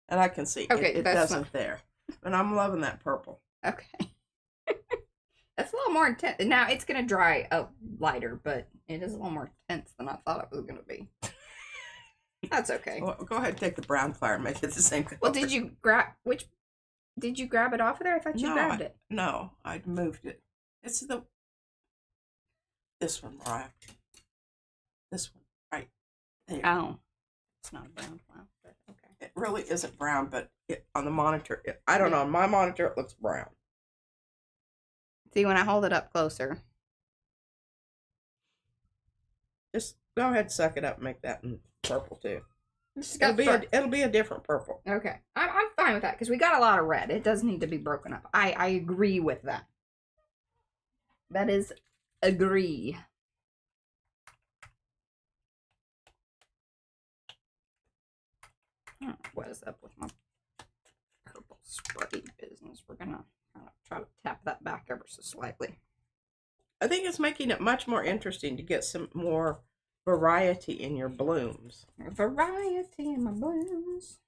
And I can see it doesn't there. And I'm loving that purple. Okay. That's a little more intense. Now it's gonna dry up lighter, but it is a little more intense than I thought it was gonna be. That's okay. Well, go ahead and take the brown flower and make it the same color. Well, did you grab Did you grab it off of there? I thought you grabbed it. No, I moved it. It's this one, Mariah. This one. Right there. Oh, it's not a brown flower, but okay. It really isn't brown, but on the monitor, I don't know. On my monitor, it looks brown. See, when I hold it up closer. Just go ahead and suck it up and make that in purple, too. It'll be a different purple. Okay. I'm fine with that, because we got a lot of red. It does need to be broken up. I agree with that. That is agree. What is up with my purple spray business? We're gonna try to tap that back ever so slightly. I think it's making it much more interesting to get some more variety in your blooms. Variety in my blooms.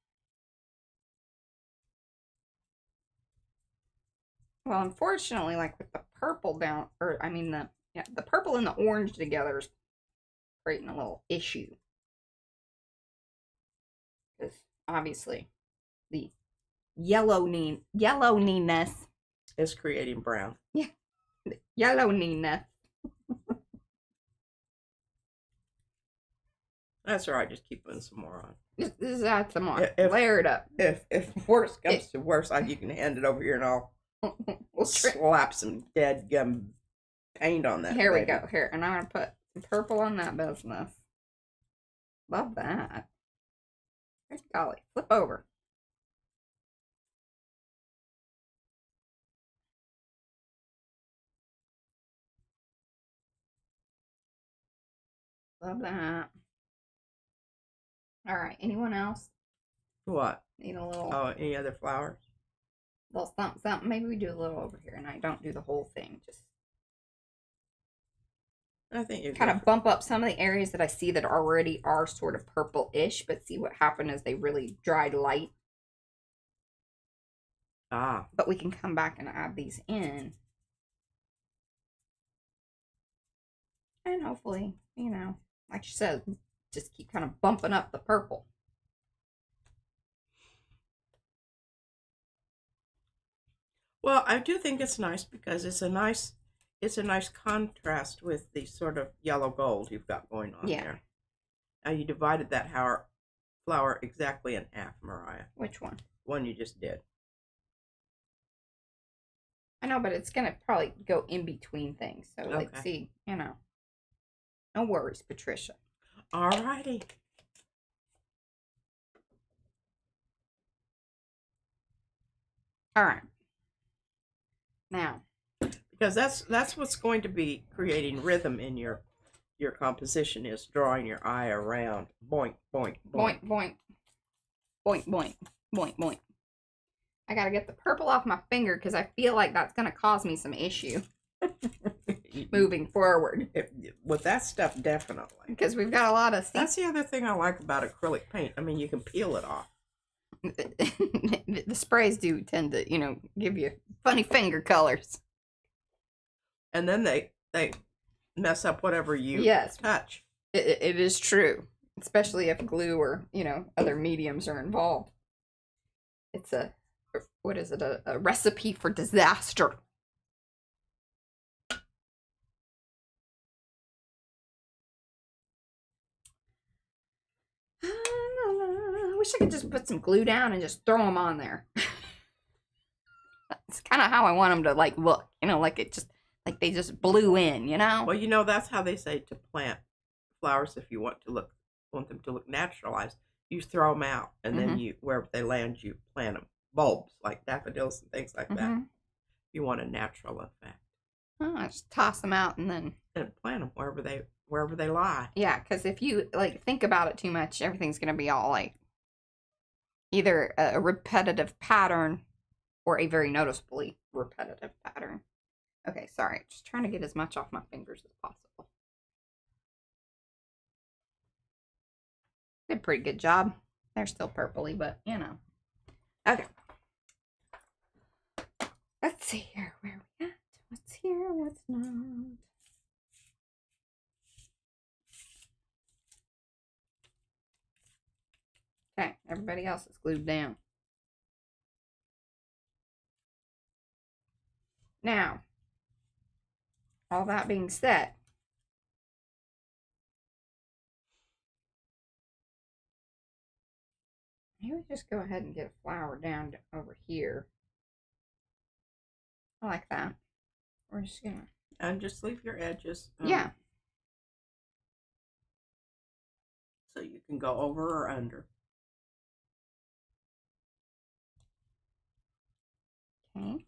Well, unfortunately, like with the purple down, or I mean the purple and the orange together is creating a little issue. Because obviously the yellowness is creating brown. Yeah, the yellowness. That's all right. Just keep putting some more on. Just add some more. Layer it up. If worse comes to worse, you can hand it over here and I'll we'll slap some dead gum paint on that. Here we go. Here, and I'm gonna put some purple on that business. Love that. Golly, flip over. Love that. All right. Anyone else? What? Need a little. Oh, any other flowers? A little something, something. Maybe we do a little over here, and I don't do the whole thing. Just. I think you kind of bump up some of the areas that I see that already are sort of purple-ish, but see what happened as they really dried light. But we can come back and add these in. And hopefully, you know, like she said, just keep kind of bumping up the purple. Well, I do think it's nice because it's a nice contrast with the sort of yellow gold you've got going on there. Now you divided that flower exactly in half, Mariah. Which one? One you just did. I know, but it's gonna probably go in between things. So let's see, you know. No worries, Patricia. All righty. All right. Now, because that's what's going to be creating rhythm in your composition, is drawing your eye around. Boink, boink, boink. Boink, boink. Boink, boink. Boink, boink. I gotta get the purple off my finger because I feel like that's gonna cause me some issue moving forward. With that stuff, definitely. Because we've got a lot of... That's the other thing I like about acrylic paint. I mean, you can peel it off. The sprays do tend to, you know, give you funny finger colors. And then they mess up whatever you touch. It is true. Especially if glue or, you know, other mediums are involved. It's a, what is it? A recipe for disaster. I wish I could just put some glue down and just throw them on there. That's kind of how I want them to, like, look. You know, like it just, like they just blew in, you know? Well, you know, that's how they say to plant flowers. If you want them to look naturalized, you throw them out, and then wherever they land, you plant them. Bulbs, like daffodils and things like that. You want a natural effect. Oh, I just toss them out and then... And plant them wherever they lie. Yeah, because if you, like, think about it too much, everything's going to be all, like, either a repetitive pattern or a very noticeably repetitive pattern. Okay, sorry. Just trying to get as much off my fingers as possible. Did a pretty good job. They're still purpley, but, you know. Okay. Let's see here. Where are we at? What's here? What's not? Okay, everybody else is glued down. Now, all that being said, maybe just go ahead and get a flower down over here. I like that. We're just gonna... And just leave your edges. Yeah. So you can go over or under. Okay.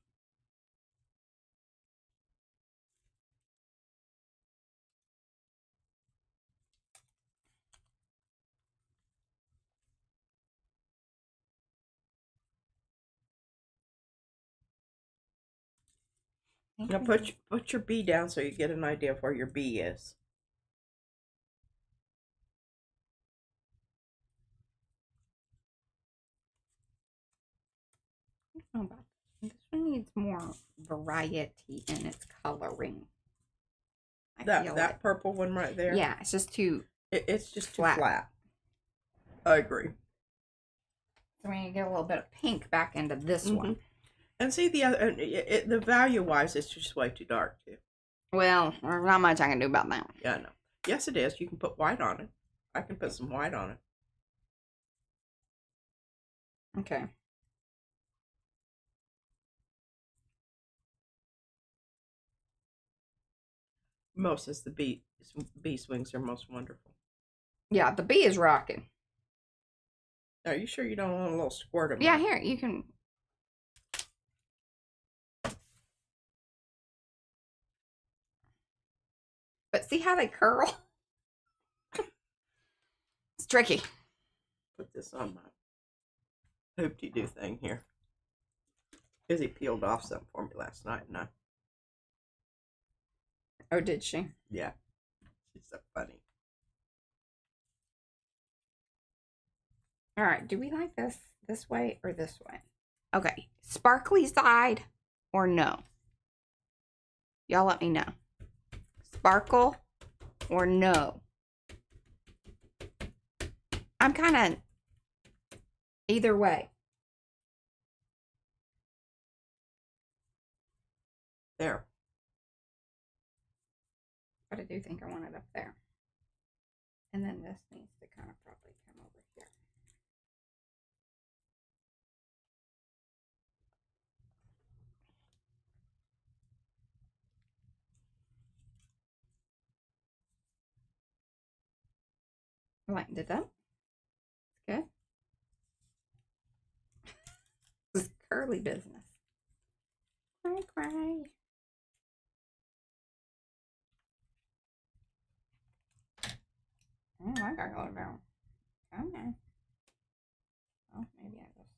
Now put your B down so you get an idea of where your B is. Oh, but this one needs more variety in its coloring. That purple one right there? Yeah, it's just too it's just too flat. I agree. So we need to get a little bit of pink back into this one. And see the other, the value-wise, it's just way too dark too. Well, there's not much I can do about that. Yeah, I know. Yes, it is. You can put white on it. I can put some white on it. Okay. Mo says the bee swings are most wonderful. Yeah, the bee is rocking. Are you sure you don't want a little squirt of Yeah, here, you can. But see how they curl? It's tricky. Put this on my hoop-de-doo thing here. Izzy peeled off something for me last night, and Oh, did she? Yeah. She's so funny. All right, do we like this way or this way? Okay, sparkly side or no? Y'all let me know. Sparkle or no? I'm kind of either way. There. But I do think I want it up there. And then this needs to kind of probably come over here. Lightened it up. Good. This is curly business. Cry, cry. Oh, I gotta go down. Okay. Oh, maybe I just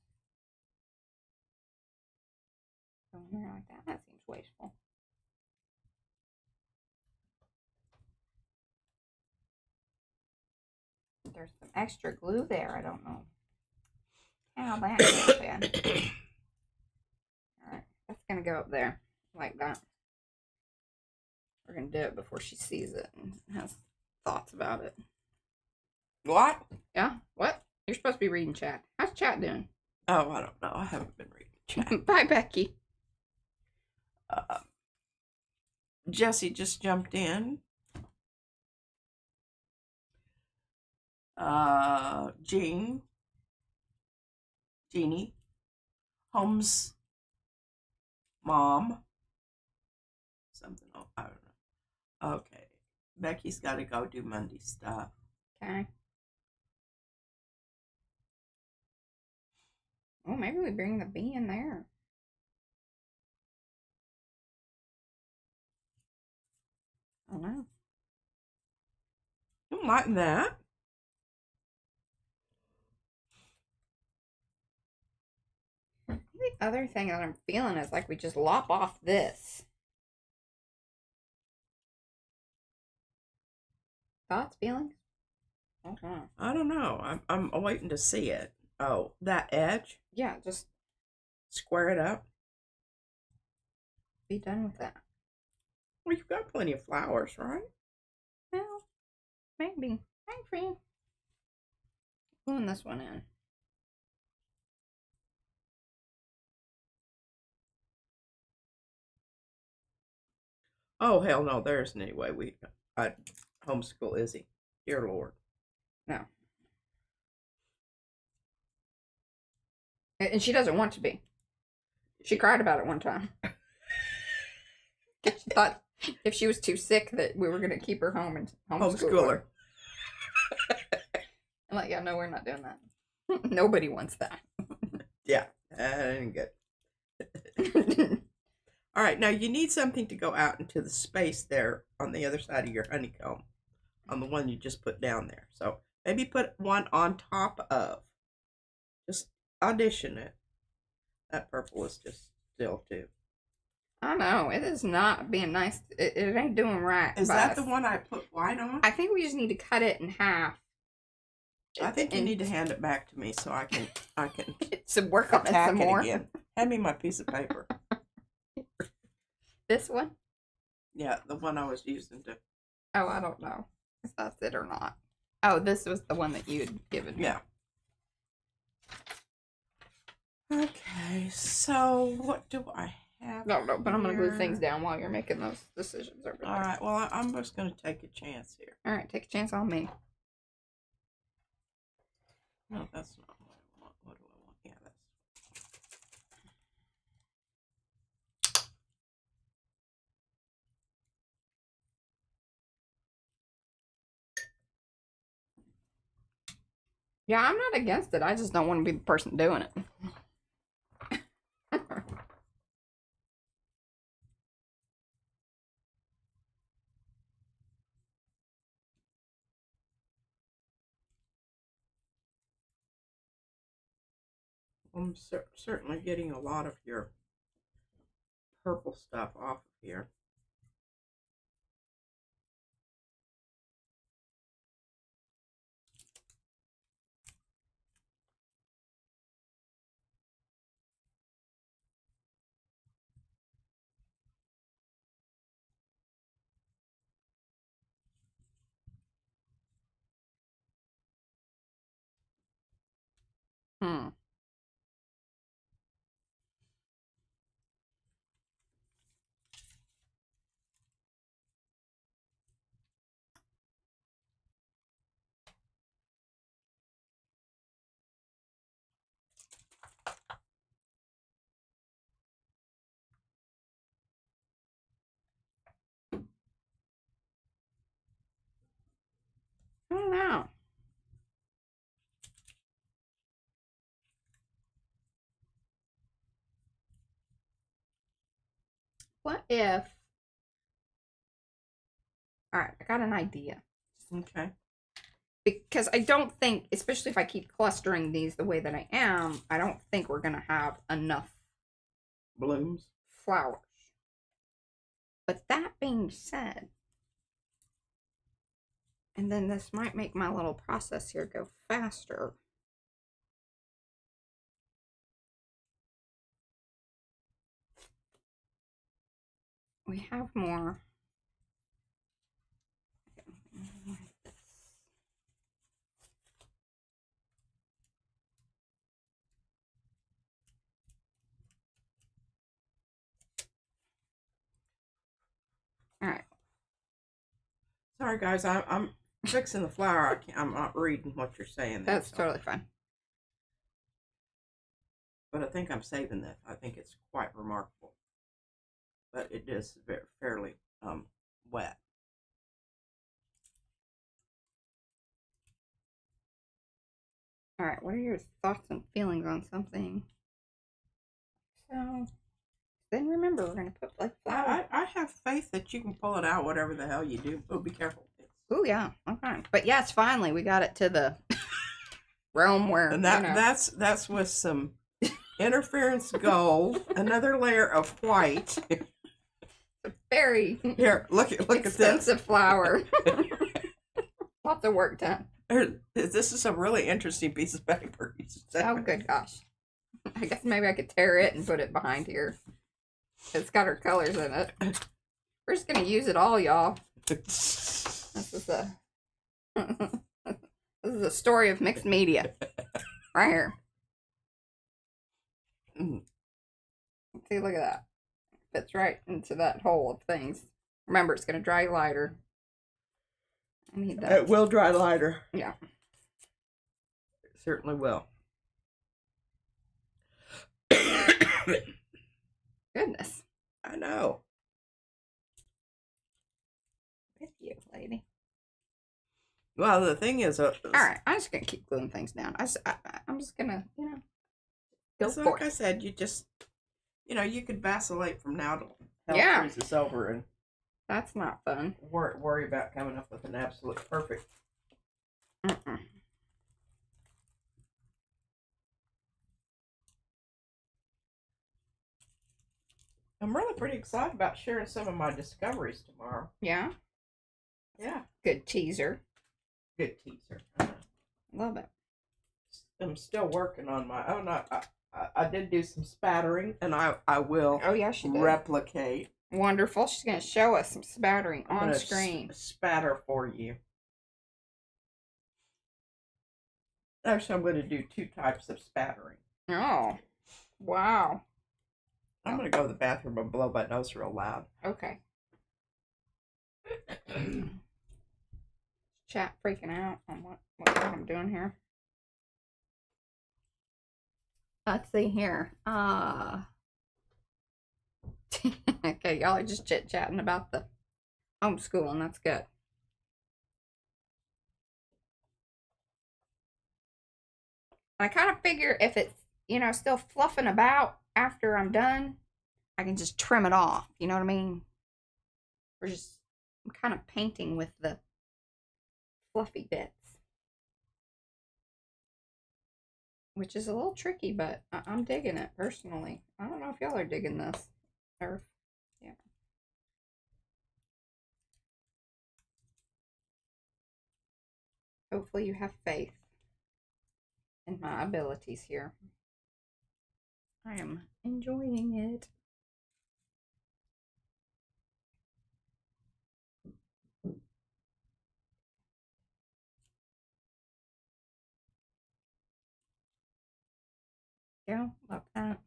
go in there like that. That seems wasteful. There's some extra glue there. I don't know how that happened. Alright, that's gonna go up there like that. We're gonna do it before she sees it and has thoughts about it. What? Yeah? What? You're supposed to be reading chat. How's chat doing? Oh, I don't know. I haven't been reading chat. Bye, Becky. Jesse just jumped in. Jeannie, Holmes' mom, something. I don't know. Okay, Becky's got to go do Monday stuff. Okay. Oh, maybe we bring the bee in there. I don't know. Don't like that. The other thing that I'm feeling is like we just lop off this. Thoughts, feelings? Okay. I don't know. I'm waiting to see it. Oh, that edge? Yeah, just square it up. Be done with that. Well, you've got plenty of flowers, right? Well, maybe. I'm free. Gluing this one in. Oh, hell no, there isn't any way I'd homeschool Izzy. Dear Lord. No. And she doesn't want to be. She cried about it one time. She thought if she was too sick that we were going to keep her home and homeschool her. I'm like, yeah, no, we're not doing that. Nobody wants that. Yeah, that ain't good. All right, now you need something to go out into the space there on the other side of your honeycomb, on the one you just put down there. So maybe put one on top of. Just audition it. That purple is just still too. I know, it is not being nice. It ain't doing right. Is that the one I put white on? I think we just need to cut it in half. I think you need to hand it back to me so I can to work on it some more. Again. Hand me my piece of paper. This one? Yeah, the one I was using to. Oh, I don't know if that's it or not. Oh, this was the one that you had given me. Yeah. Okay, so what do I have? No, but I'm going to glue things down while you're making those decisions over there. All right, well, I'm just going to take a chance here. All right, take a chance on me. No, that's not what I want. What do I want? Yeah, that's. Yeah, I'm not against it. I just don't want to be the person doing it. I'm certainly getting a lot of your purple stuff off of here. Hmm. I don't know. What if... All right, I got an idea. Okay. Because I don't think, especially if I keep clustering these the way that I am, I don't think we're going to have enough blooms, flowers. But that being said, and then this might make my little process here go faster. We have more. All right. Sorry, guys. I'm fixing the flower. I'm not reading what you're saying there. That's totally fine. But I think I'm saving that. I think it's quite remarkable. But it is fairly wet. All right. What are your thoughts and feelings on something? So then remember, we're going to put like flowers. I have faith that you can pull it out, whatever the hell you do. Oh, be careful. Oh yeah, okay. But yes, finally we got it to the realm where, and that's with some interference gold, another layer of white. Very here. Look at this expensive flower. Lots of work done. This is a really interesting piece of paper. Oh good gosh! I guess maybe I could tear it and put it behind here. It's got her colors in it. We're just gonna use it all, y'all. This is a this is a story of mixed media, right here. See, look at that. Fits right into that hole of things. Remember, it's gonna dry lighter. I need that. It will dry lighter. Yeah, it certainly will. Goodness. I know. With you, lady. Well, the thing is, all right. I'm just gonna keep gluing things down. I'm just gonna, go for like it. I said, you just, you could vacillate from now till hell freezes over, and that's not fun. Worry about coming up with an absolute perfect. I'm really pretty excited about sharing some of my discoveries tomorrow. Yeah? Yeah. Good teaser. Good teaser. Love it. I'm still working on my own. I did do some spattering, and I will Oh, yeah, she did. replicate. Wonderful. She's going to show us some spattering I'm on screen. Spatter for you. Actually, I'm going to do 2 types of spattering. Oh, wow. I'm going to go to the bathroom and blow my nose real loud. Okay. Chat freaking out on what I'm doing here. Let's see here. Okay, y'all are just chit-chatting about the homeschooling. That's good. I kind of figure if it's, still fluffing about after I'm done, I can just trim it off. You know what I mean? I'm kind of painting with the fluffy bits, which is a little tricky, but I'm digging it personally. I don't know if y'all are digging this. Or, yeah. Hopefully you have faith in my abilities here. I am enjoying it. Yeah, love that.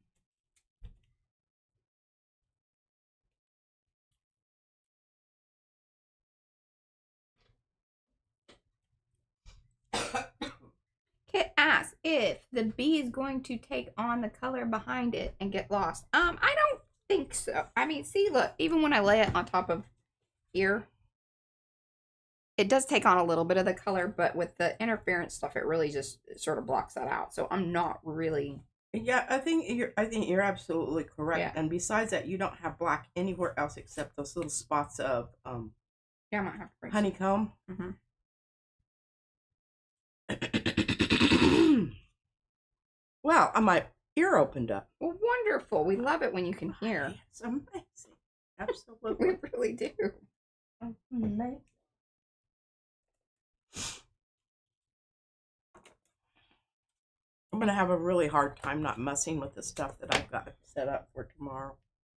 Kit asks if the bee is going to take on the color behind it and get lost. I don't think so. I mean, see, look, even when I lay it on top of here, it does take on a little bit of the color, but with the interference stuff, it really just sort of blocks that out. So I'm not really. Yeah, I think you're absolutely correct. Yeah. And besides that, you don't have black anywhere else except those little spots of Yeah, I might have to bring honeycomb. Mm-hmm. Well, my ear opened up. Well, wonderful. We love it when you can hear. It's amazing. Absolutely. We really do. Amazing. I'm going to have a really hard time not messing with the stuff that I've got set up for tomorrow.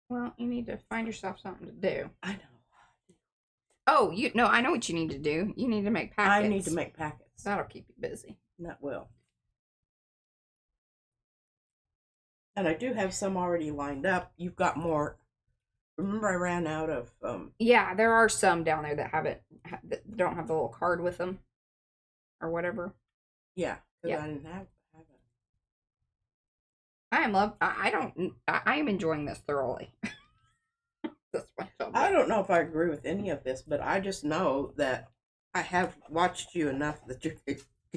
Well, you need to find yourself something to do. I know. Oh, I know what you need to do. You need to make packets. I need to make packets. That'll keep you busy. That will. And I do have some already lined up. You've got more. Remember I ran out of... Yeah, there are some down there that don't have the little card with them. Or whatever. Yeah, because I didn't have it. I am enjoying this thoroughly. I don't know if I agree with any of this, but I just know that I have watched you enough that you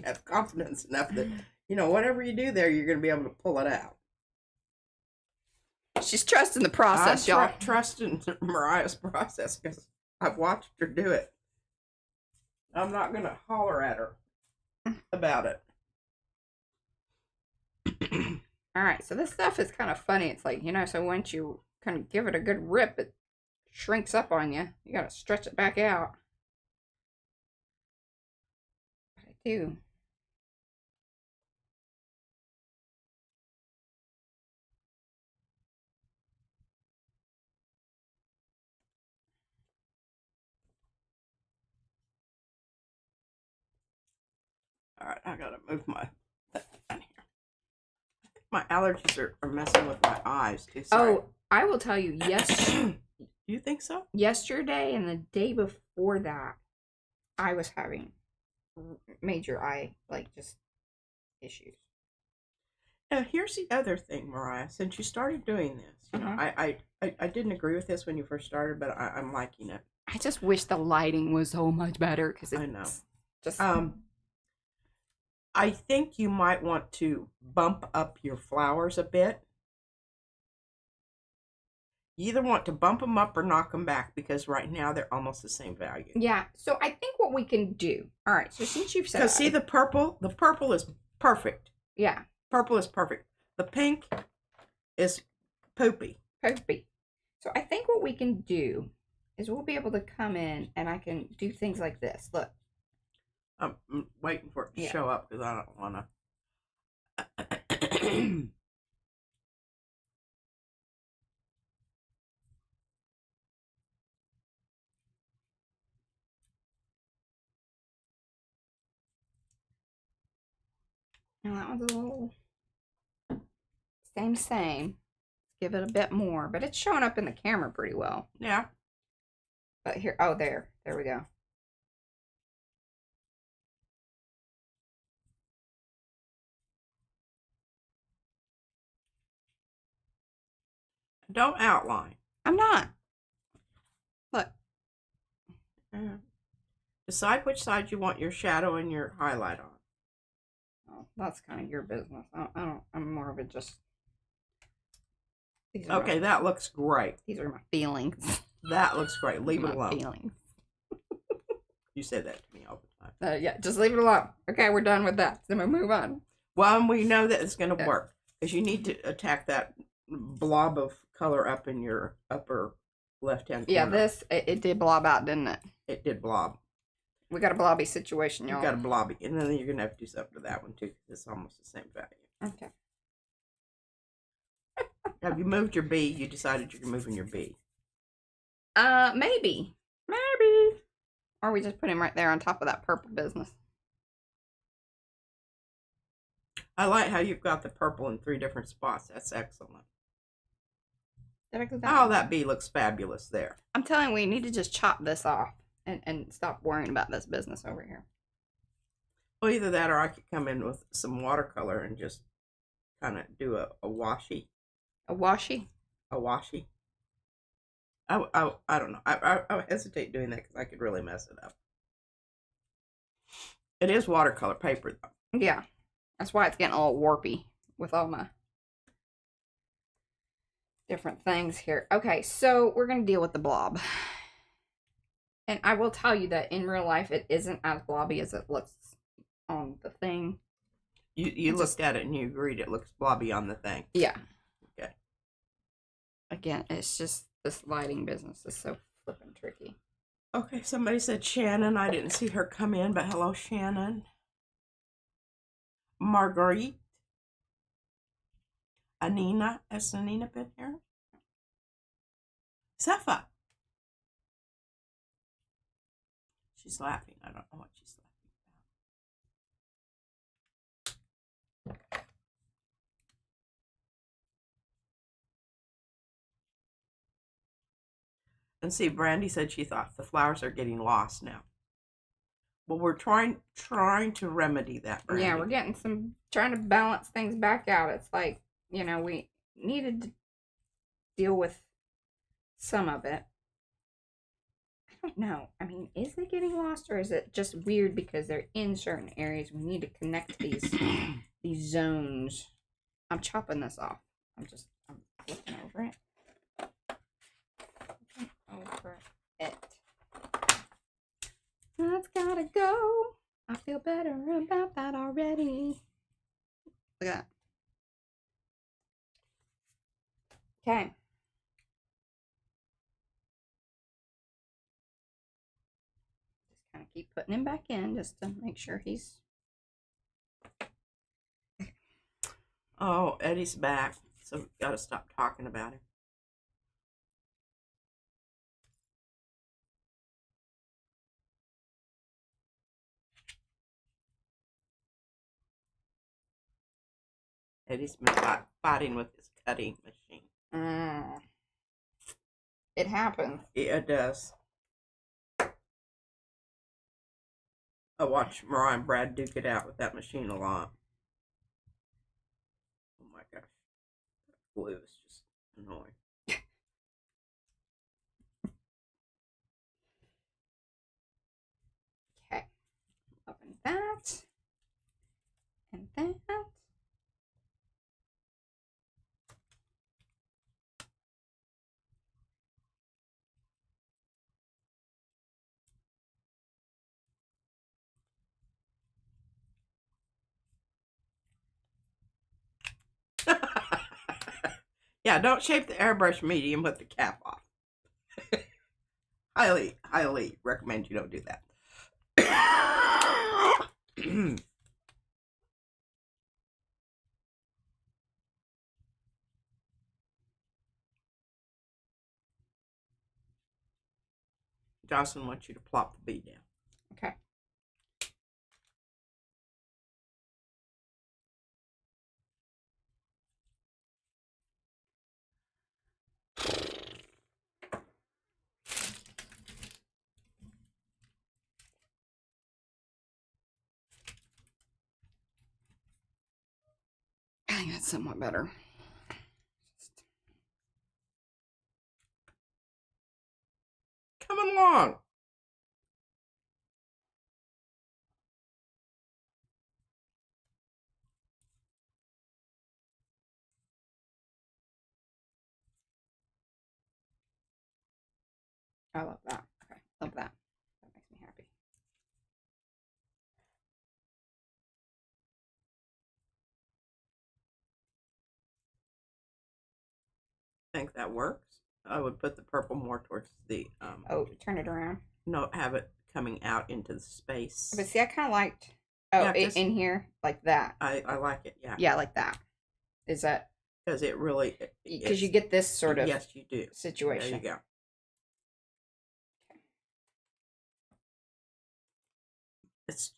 have confidence enough that, whatever you do there, you're going to be able to pull it out. She's trusting the process, y'all. I'm trusting Mariah's process because I've watched her do it. I'm not going to holler at her about it. All right, so this stuff is kind of funny. It's like, so once you kind of give it a good rip, it shrinks up on you. You got to stretch it back out. But I do. All right, I got to move my... My allergies are messing with my eyes too. Sorry. Oh, I will tell you, yes. Do you think so? Yesterday and the day before that, I was having major eye, just issues. Now, here's the other thing, Mariah. Since you started doing this, I didn't agree with this when you first started, but I'm liking it. I just wish the lighting was so much better because I know. Just I think you might want to bump up your flowers a bit. You either want to bump them up or knock them back because right now they're almost the same value. Yeah, so I think what we can do. All right, so since you've said, because see the purple is perfect. Yeah, purple is perfect. The pink is poopy. Poopy. So I think what we can do is we'll be able to come in and I can do things like this. Look. I'm waiting for it to show up because I don't want to. And that one's a little same. Give it a bit more, but it's showing up in the camera pretty well. Yeah. But here, oh, there we go. Don't outline. I'm not. Look. Decide which side you want your shadow and your highlight on. Oh, that's kind of your business. I'm more of a just. Okay, that looks great. These are my feelings. That looks great. Leave it alone. Feelings. You say that to me all the time. Yeah, just leave it alone. Okay, we're done with that. Then we move on. Well, we know that it's going to work because you need to attack that blob of color up in your upper left-hand corner. Yeah, it did blob out, didn't it? It did blob. We got a blobby situation, y'all. You got a blobby, and then you're going to have to do something to that one too because it's almost the same value. Okay. Have you moved your B? You decided you're moving your B. Maybe. Or we just put him right there on top of that purple business. I like how you've got the purple in 3 different spots. That's excellent. Did I go that way? That bee looks fabulous there. I'm telling you, we need to just chop this off and stop worrying about this business over here. Well, either that or I could come in with some watercolor and just kind of do a washy. A washy? A washy. I don't know. I hesitate doing that because I could really mess it up. It is watercolor paper, though. Yeah. That's why it's getting a little warpy with all my different things here. Okay, so we're going to deal with the blob. And I will tell you that in real life, it isn't as blobby as it looks on the thing. You looked at it and you agreed it looks blobby on the thing. Yeah. Okay. Again, it's just this lighting business is so flippin' tricky. Okay, somebody said Shannon. I didn't see her come in, but hello, Shannon. Marguerite. Anina. Has Anina been here? Sepha. She's laughing. I don't know what she's laughing about. And see, Brandy said she thought the flowers are getting lost now. Well, we're trying to remedy that, Brandy. Yeah, we're trying to balance things back out. It's like, we needed to deal with some of it. I don't know. I mean, is it getting lost or is it just weird because they're in certain areas? We need to connect these zones. I'm chopping this off. I'm looking over it. Over it. That's gotta go. I feel better about that already. Look at that. Okay. Just kind of keep putting him back in just to make sure he's... Oh, Eddie's back, so we've got to stop talking about him. Eddie's been fighting with his cutting machine. It happens. Yeah, it does. I watch Mariah and Brad duke it out with that machine a lot. Oh my gosh. Glue is just annoying. Okay. Open that. And that. Yeah, don't shape the airbrush medium with the cap off. Highly recommend you don't do that. Jocelyn wants you to plop the bead down. Okay. I think that's somewhat better. Coming along. I love that. Okay, love that. That makes me happy. I think that works. I would put the purple more towards the Oh, turn it around. no, have it coming out into the space. But see, I kind of liked. Oh, Yeah, just, in here like that. I like it. Yeah. Yeah, like that. Is that because it really because you get this sort of yes, you do situation. There you go.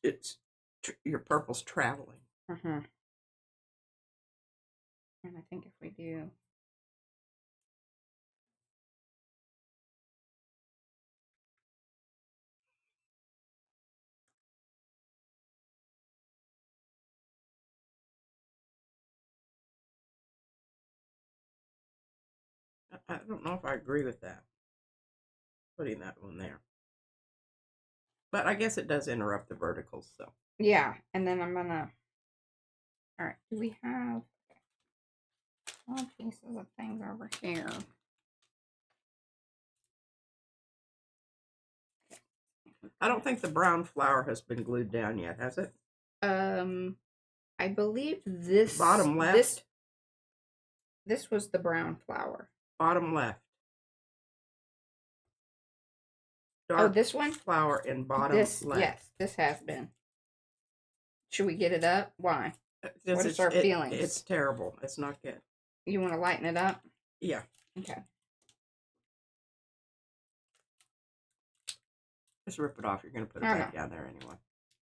It's your purple's traveling. Mm-hmm. And I think if we do. I don't know if I agree with that. Putting that one there. But I guess it does interrupt the verticals, so. Yeah, and then I'm gonna. All right, do we have all pieces of things over here? I don't think the brown flower has been glued down yet, has it? I believe this bottom left. This was the brown flower. Bottom left. Dark this one? Flower in bottom left. Yes, this has been. Should we get it up? Why? What is our feelings? It's terrible. It's not good. You want to lighten it up? Yeah. Okay. Just rip it off. You're going to put it back down there anyway.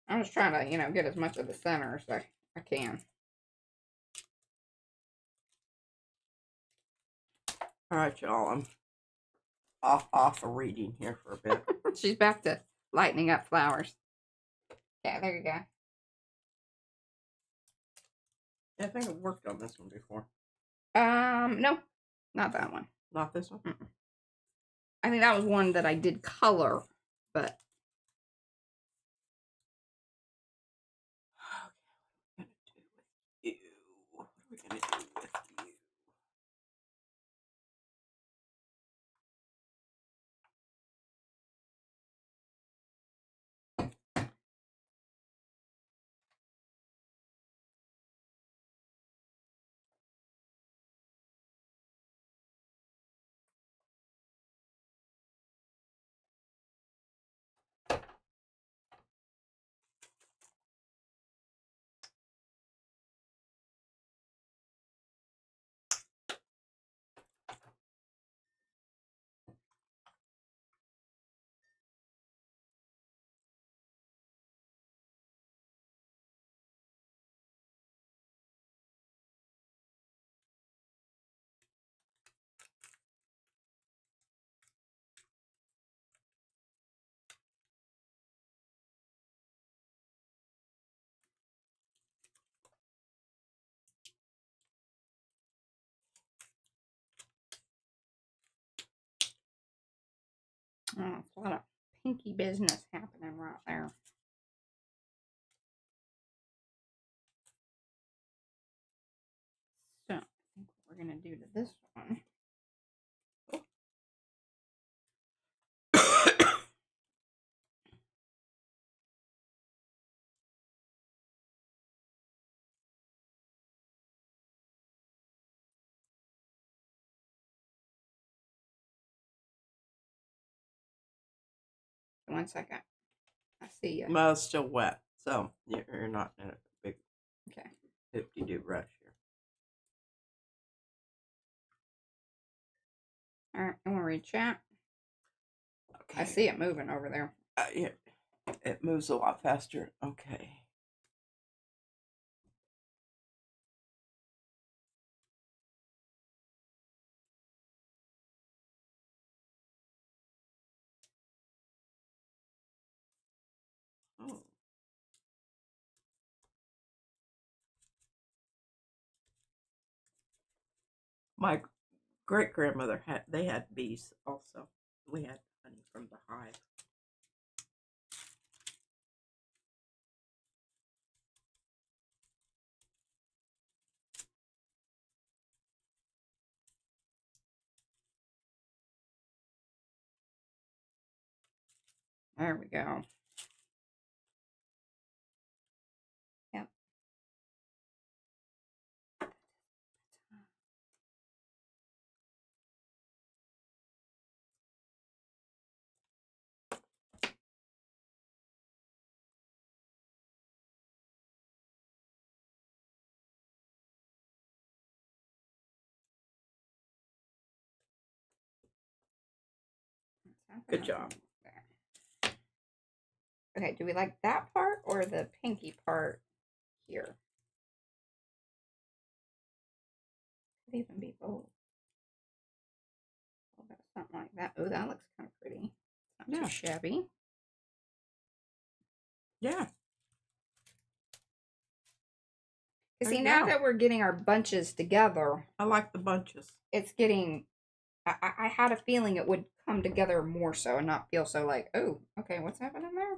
I'm just trying to, get as much of the center as I can. All right, y'all. I'm off a reading here for a bit. She's back to lightening up flowers. Yeah, there you go. Yeah, I think I've worked on this one before. No, not that one. Not this one? Mm-mm. I think that was one that I did color, but. Okay, what are we going to do with you? What are we going to do with you? Oh, it's a lot of pinky business happening right there. So, I think what we're going to do to this one. 1 second. I see you. Well, it's still wet, so you're not in a big Okay. hoop-de-doo rush here. All right, I want to read chat. Okay. I see it moving over there. Yeah, it moves a lot faster. Okay. Oh. My great-grandmother had bees also. We had honey from the hive. There we go. Yep. Good job. There. Okay, do we like that part or the pinky part here? Could even be both. Something like that. Oh, that looks kind of pretty. Not too shabby. Yeah. See, now go. that we're getting our bunches together, I like the bunches. it's getting. I had a feeling it would come together more so and not feel so like, oh, okay, what's happening there?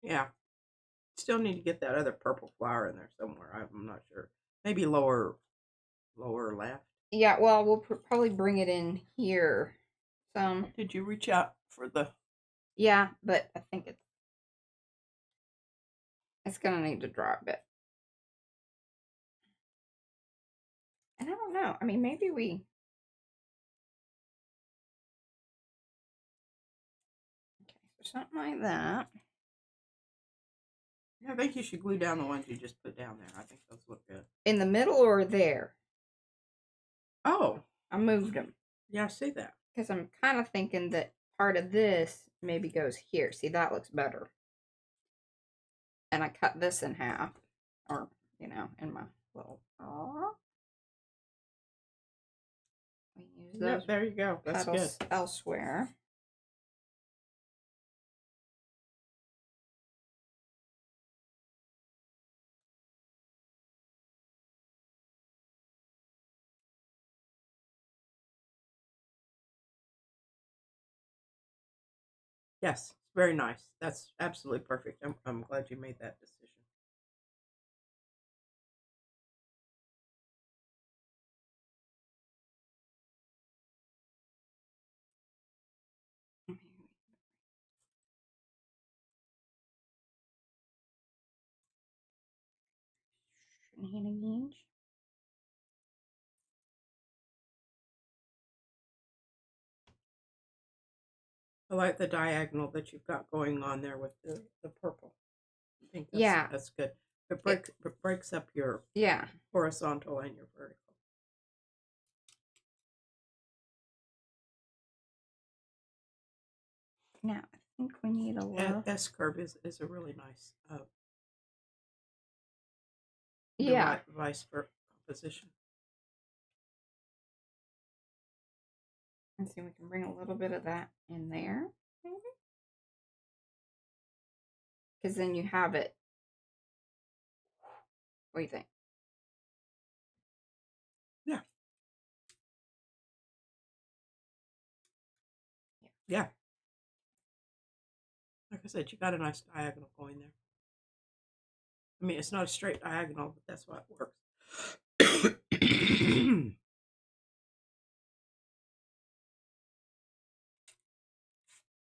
Yeah. Still need to get that other purple flower in there somewhere. I'm not sure. Maybe lower left. Yeah, well, we'll probably bring it in here. Did you reach out for the? Yeah, but I think it's gonna need to dry a bit. And I don't know. I mean, maybe we. Okay, so something like that. Yeah, I think you should glue down the ones you just put down there. I think those look good. In the middle or there? Oh. I moved them. Yeah, I see that. Because I'm kind of thinking that part of this maybe goes here. See, that looks better. And I cut this in half. Or, in my little... We use those there you go. That's petals good. elsewhere. Yes, very nice. That's absolutely perfect. I'm glad you made that decision. Shenanigans. I like the diagonal that you've got going on there with the purple. I think that's good. It breaks up your horizontal and your vertical. Now, I think we need a little... S curve is a really nice vice for composition. Let's see, we can bring a little bit of that in there, maybe? Because then you have it. What do you think? Yeah. Yeah. Like I said, you got a nice diagonal going there. I mean, it's not a straight diagonal, but that's why it works.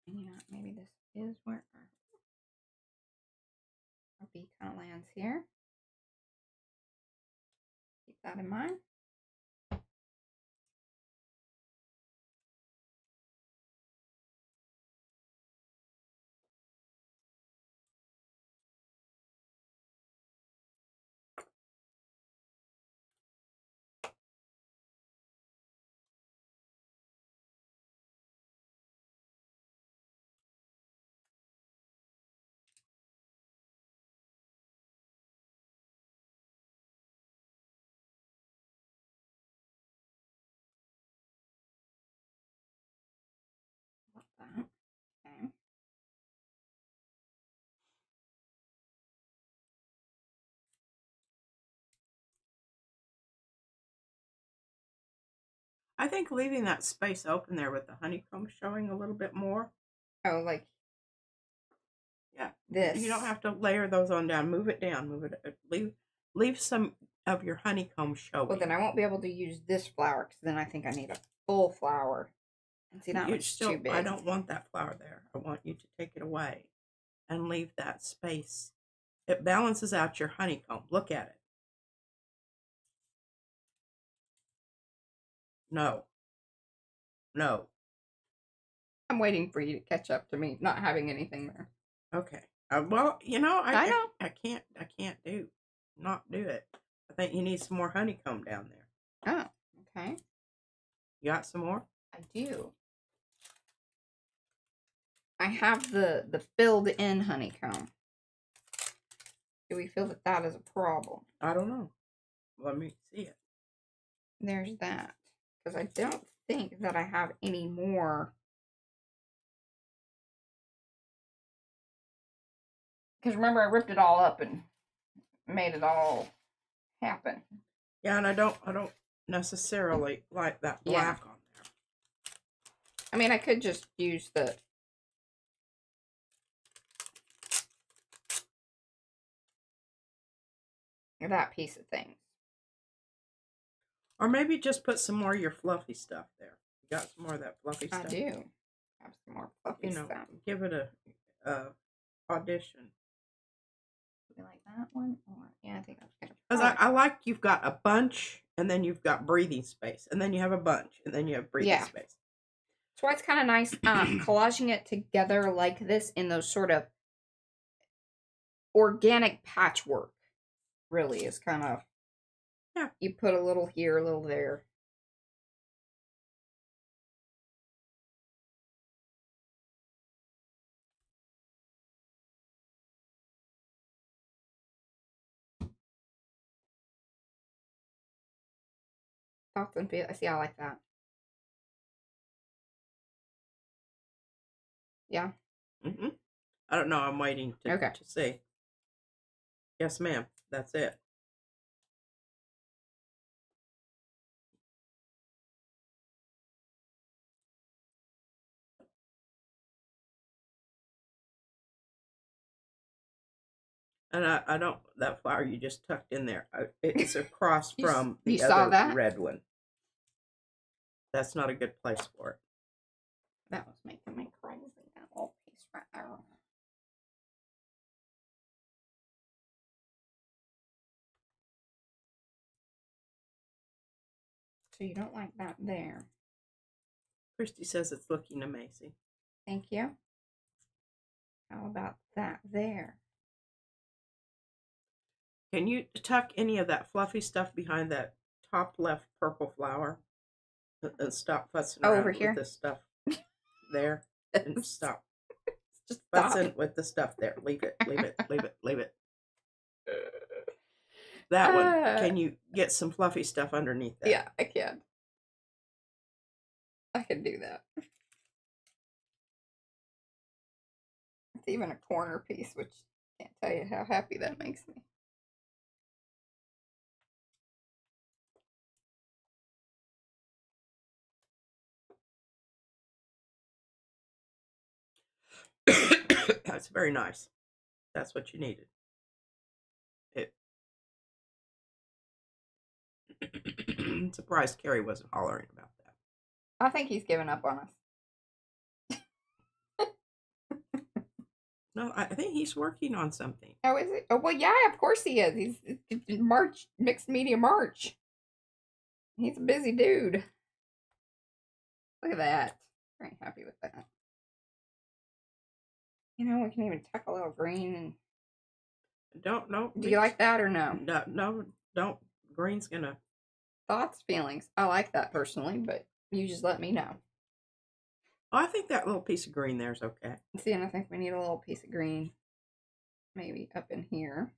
Yeah, maybe this is where our bee kind of lands here. Keep that in mind. I think leaving that space open there with the honeycomb showing a little bit more. Oh, like Yeah. this. You don't have to layer those on down. Move it down. Move it. Leave some of your honeycomb showing. Well, then I won't be able to use this flower because then I think I need a full flower. And see, that one's too big. I don't want that flower there. I want you to take it away and leave that space. It balances out your honeycomb. Look at it. No. No. I'm waiting for you to catch up to me not having anything there. Okay. Well, you know, I know. I can't not do it. I think you need some more honeycomb down there. Oh, okay. You got some more? I do. I have the filled in honeycomb. Do we feel that that is a problem? I don't know. Let me see it. There's that. Because I don't think that I have any more. Because remember, I ripped it all up and made it all happen. Yeah, and I don't necessarily like that black on there. I mean, I could just use that piece of things. Or maybe just put some more of your fluffy stuff there. You got some more of that fluffy stuff? I do have some more fluffy stuff. Give it a audition. You like that one? Or, yeah, I think that's good. Because I like you've got a bunch, and then you've got breathing space, and then you have a bunch, and then you have breathing space. That's why it's kind of nice collaging it together like this in those sort of organic patchwork. Really is kind of, yeah. You put a little here, a little there. Soft and feel. See, I like that. Yeah. Mm-hmm. I don't know. I'm waiting to see. Yes, ma'am. That's it. And I don't, that flower you just tucked in there, it's across from the other red one. That's not a good place for it. That was making me crazy, that little piece right there. So you don't like that there. Christy says it's looking amazing. Thank you. How about that there? Can you tuck any of that fluffy stuff behind that top left purple flower? And stop fussing around over here with this stuff there. And stop. Just fussing with the stuff there. Leave it, leave it, leave it, leave it. That one. Can you get some fluffy stuff underneath that? Yeah, I can. I can do that. It's even a corner piece, which I can't tell you how happy that makes me. That's very nice. That's what you needed. I'm surprised Carrie wasn't hollering about that. I think he's given up on us. No, I think he's working on something. Oh, is it? Oh, well, yeah, of course he is. He's March, mixed media March. He's a busy dude. Look at that. Very happy with that. You know, we can even tuck a little green and. Don't know. Do you like that or no? No, don't. Green's gonna. Thoughts, feelings. I like that personally, but you just let me know. Oh, I think that little piece of green there is okay. See, and I think we need a little piece of green, maybe up in here.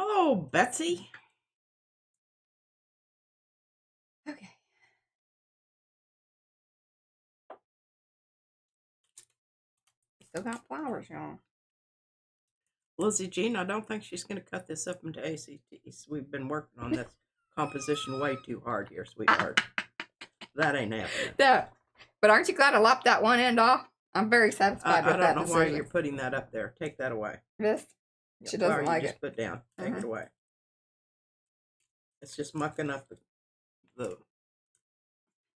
Hello, Betsy. Okay. Still got flowers, y'all. Lizzie Jean, I don't think she's going to cut this up into ACTs. We've been working on this composition way too hard here, sweetheart. That ain't happening. But aren't you glad I lopped that one end off? I'm very satisfied with that I don't know why decision. you're putting that up there. Take that away. This? She doesn't like just it. Put down. Take it away. It's just mucking up the.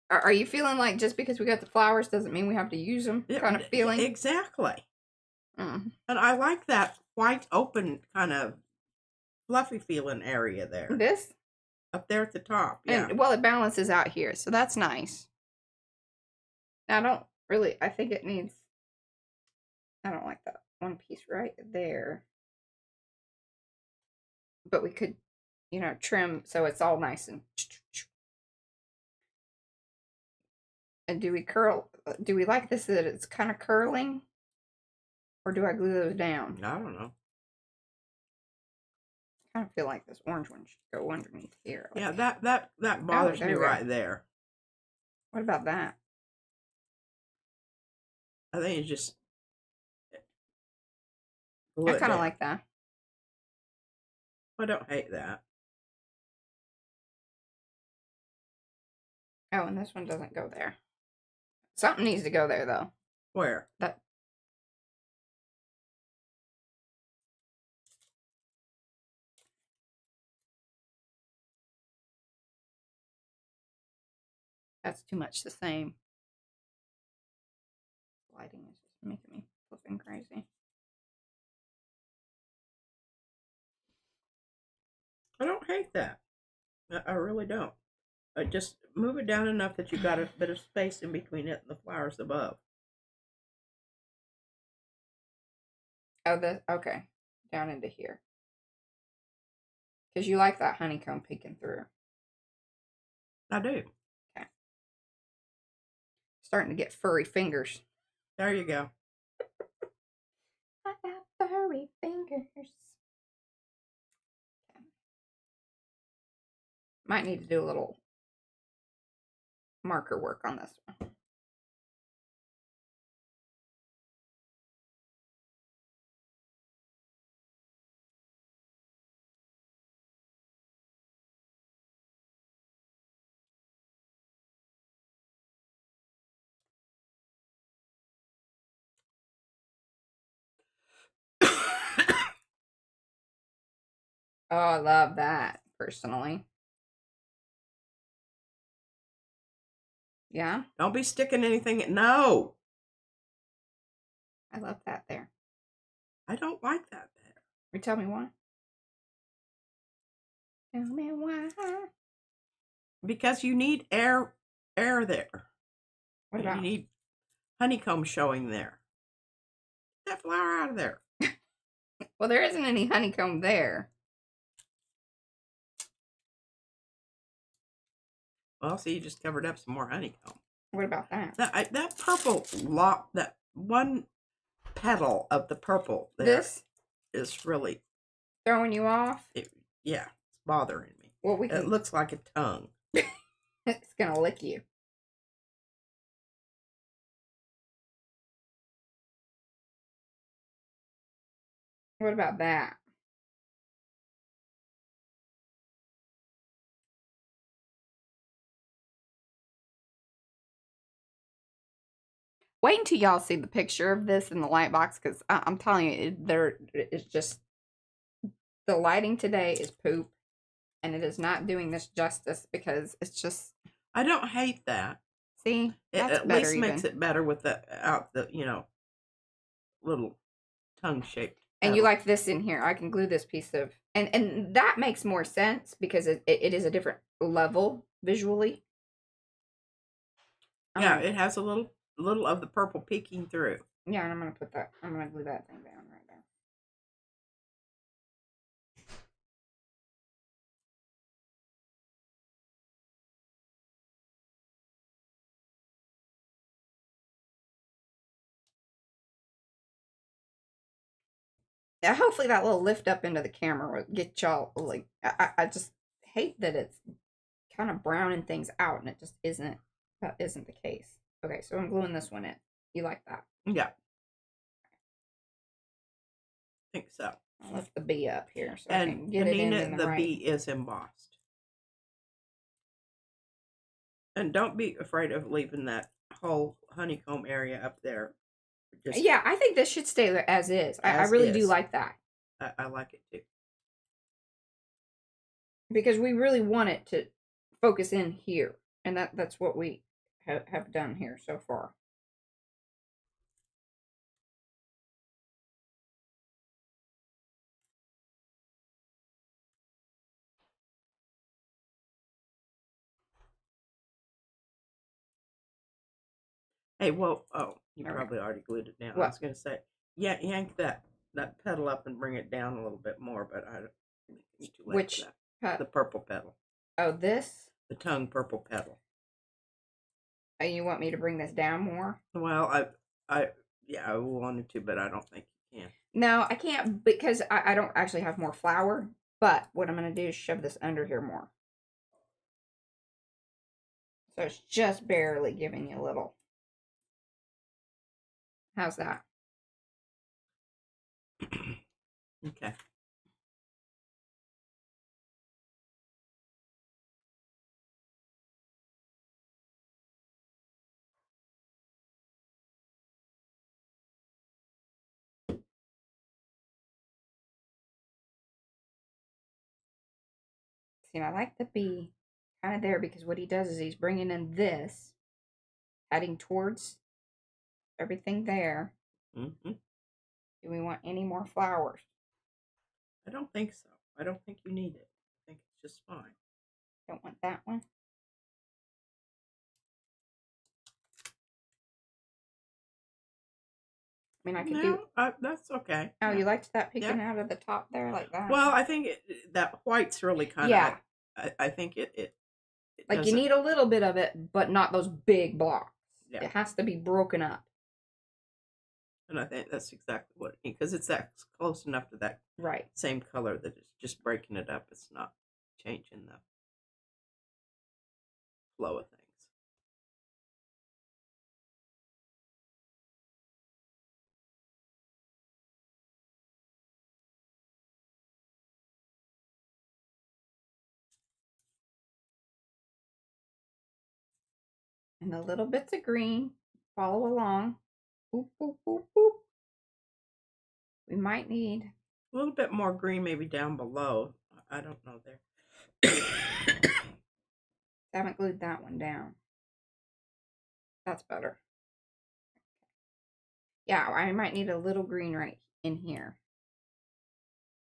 Are you feeling like just because we got the flowers doesn't mean we have to use them kind of feeling? Exactly. Mm. And I like that white open kind of fluffy feeling area there. This? Up there at the top, yeah. And, well, it balances out here, so that's nice. Now, I think it needs, I don't like that one piece right there. But we could, trim so it's all nice and... And do we like this that it's kind of curling? Or do I glue those down? I don't know. I kind of feel like this orange one should go underneath here. Yeah, that bothers me right there. What about that? I think it's just... I kind of like that. I don't hate that. Oh, and this one doesn't go there. Something needs to go there, though. Where? That. That's too much the same. Lighting is just making me flipping crazy. I don't hate that. I really don't. Just move it down enough that you got a bit of space in between it and the flowers above. Oh, okay. Down into here. Because you like that honeycomb peeking through. I do. Okay. Starting to get furry fingers. There you go. I got furry fingers. Okay. Might need to do a little marker work on this one. Oh, I love that, personally. Yeah? Don't be sticking anything. No! I love that there. I don't like that there. You tell me why? Tell me why. Because you need air there. What about? You need honeycomb showing there. Get that flower out of there. Well, there isn't any honeycomb there. Well, see, you just covered up some more honeycomb. What about that? That purple that one petal of the purple there This is really throwing you off? Yeah, it's bothering me. Well, It looks like a tongue. It's gonna lick you. What about that? Wait until y'all see the picture of this in the light box, because I'm telling you, it's just, the lighting today is poop, and it is not doing this justice, because it's just... I don't hate that. See? It at least makes it better with the little tongue-shaped. And you like this in here. I can glue this piece of... And that makes more sense, because it is a different level, visually. Yeah, it has a little of the purple peeking through. Yeah, and I'm going to glue that thing down right there. Hopefully that little lift up into the camera will get y'all, like, I just hate that it's kind of browning things out and it just isn't, that isn't the case. Okay, so I'm gluing this one in. You like that? Yeah. I think so. I'll lift the B up here so I And can get it in the the right. B is embossed. And don't be afraid of leaving that whole honeycomb area up there. Just yeah, I think this should stay there as is. I really do like that. I like it too. Because we really want it to focus in here. And that's what we have done here so far. Hey, well, oh, you probably already glued it down. What? I was going to say, yeah, yank that petal up and bring it down a little bit more, but I don't think it's too late. Which? The purple petal. Oh, this? The tongue purple petal. Oh, you want me to bring this down more? Well, yeah, I wanted to, but I don't think you can. No, I can't because I don't actually have more flour, but what I'm going to do is shove this under here more. So it's just barely giving you a little. How's that? Okay. See, I like the B kind of there because what he does is he's bringing in this, heading towards everything there. Mm-hmm. Do we want any more flowers? I don't think so. I don't think you need it. I think it's just fine. Don't want that one. I mean, I could do. That's okay. Oh, yeah. You liked that peeking out of the top there like that? Well, I think that white's really kind of. Yeah. I think it like you need a little bit of it, but not those big blocks. Yeah. It has to be broken up. And I think that's exactly what it needs because it's that close enough to that same color that it's just breaking it up. It's not changing the flow of things. And the little bits of green, follow along. Boop, boop, boop, boop. We might need a little bit more green maybe down below. I don't know there. I haven't glued that one down. That's better. Yeah, I might need a little green right in here.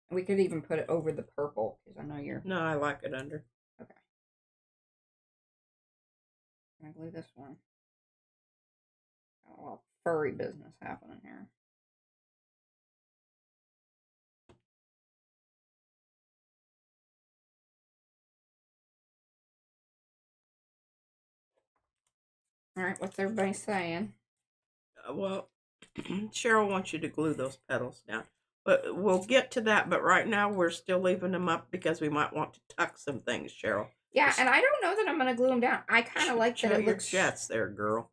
We could even put it over the purple because I know you're. No, I like it under. Okay. Can I glue this one? Got a little furry business happening here. All right, what's everybody saying? Well, Cheryl wants you to glue those petals down. But we'll get to that. But right now, we're still leaving them up because we might want to tuck some things, Cheryl. Yeah, and I don't know that I'm going to glue them down. I kind of like that it looks... jets there, girl.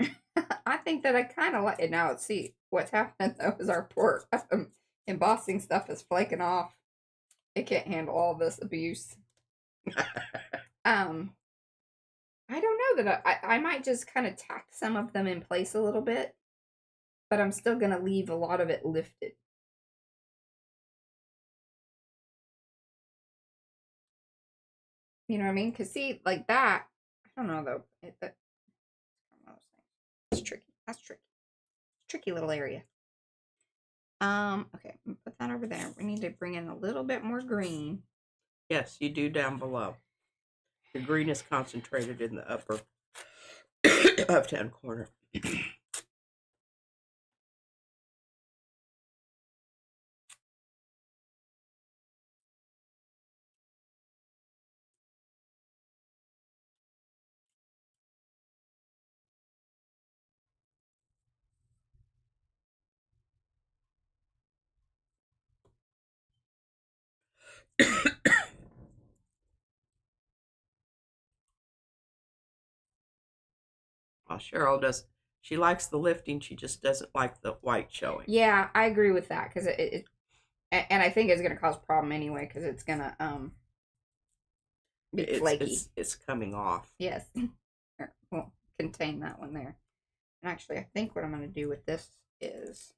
I think that I kind of like it. Now, let's see. What's happening, though, is our poor embossing stuff is flaking off. It can't handle all this abuse. I don't know that I might just kind of tack some of them in place a little bit, but I'm still going to leave a lot of it lifted. You know what I mean? Because see, like that, I don't know though. That's tricky. That's tricky. Tricky little area. Okay, put that over there. We need to bring in a little bit more green. Yes, you do down below. The green is concentrated in the upper left-hand corner. Well, Cheryl does. She likes the lifting. She just doesn't like the white showing. Yeah, I agree with that because and I think it's gonna cause a problem anyway because it's gonna be flaky. It's coming off. Yes, we'll contain that one there. And actually, I think what I'm gonna do with this is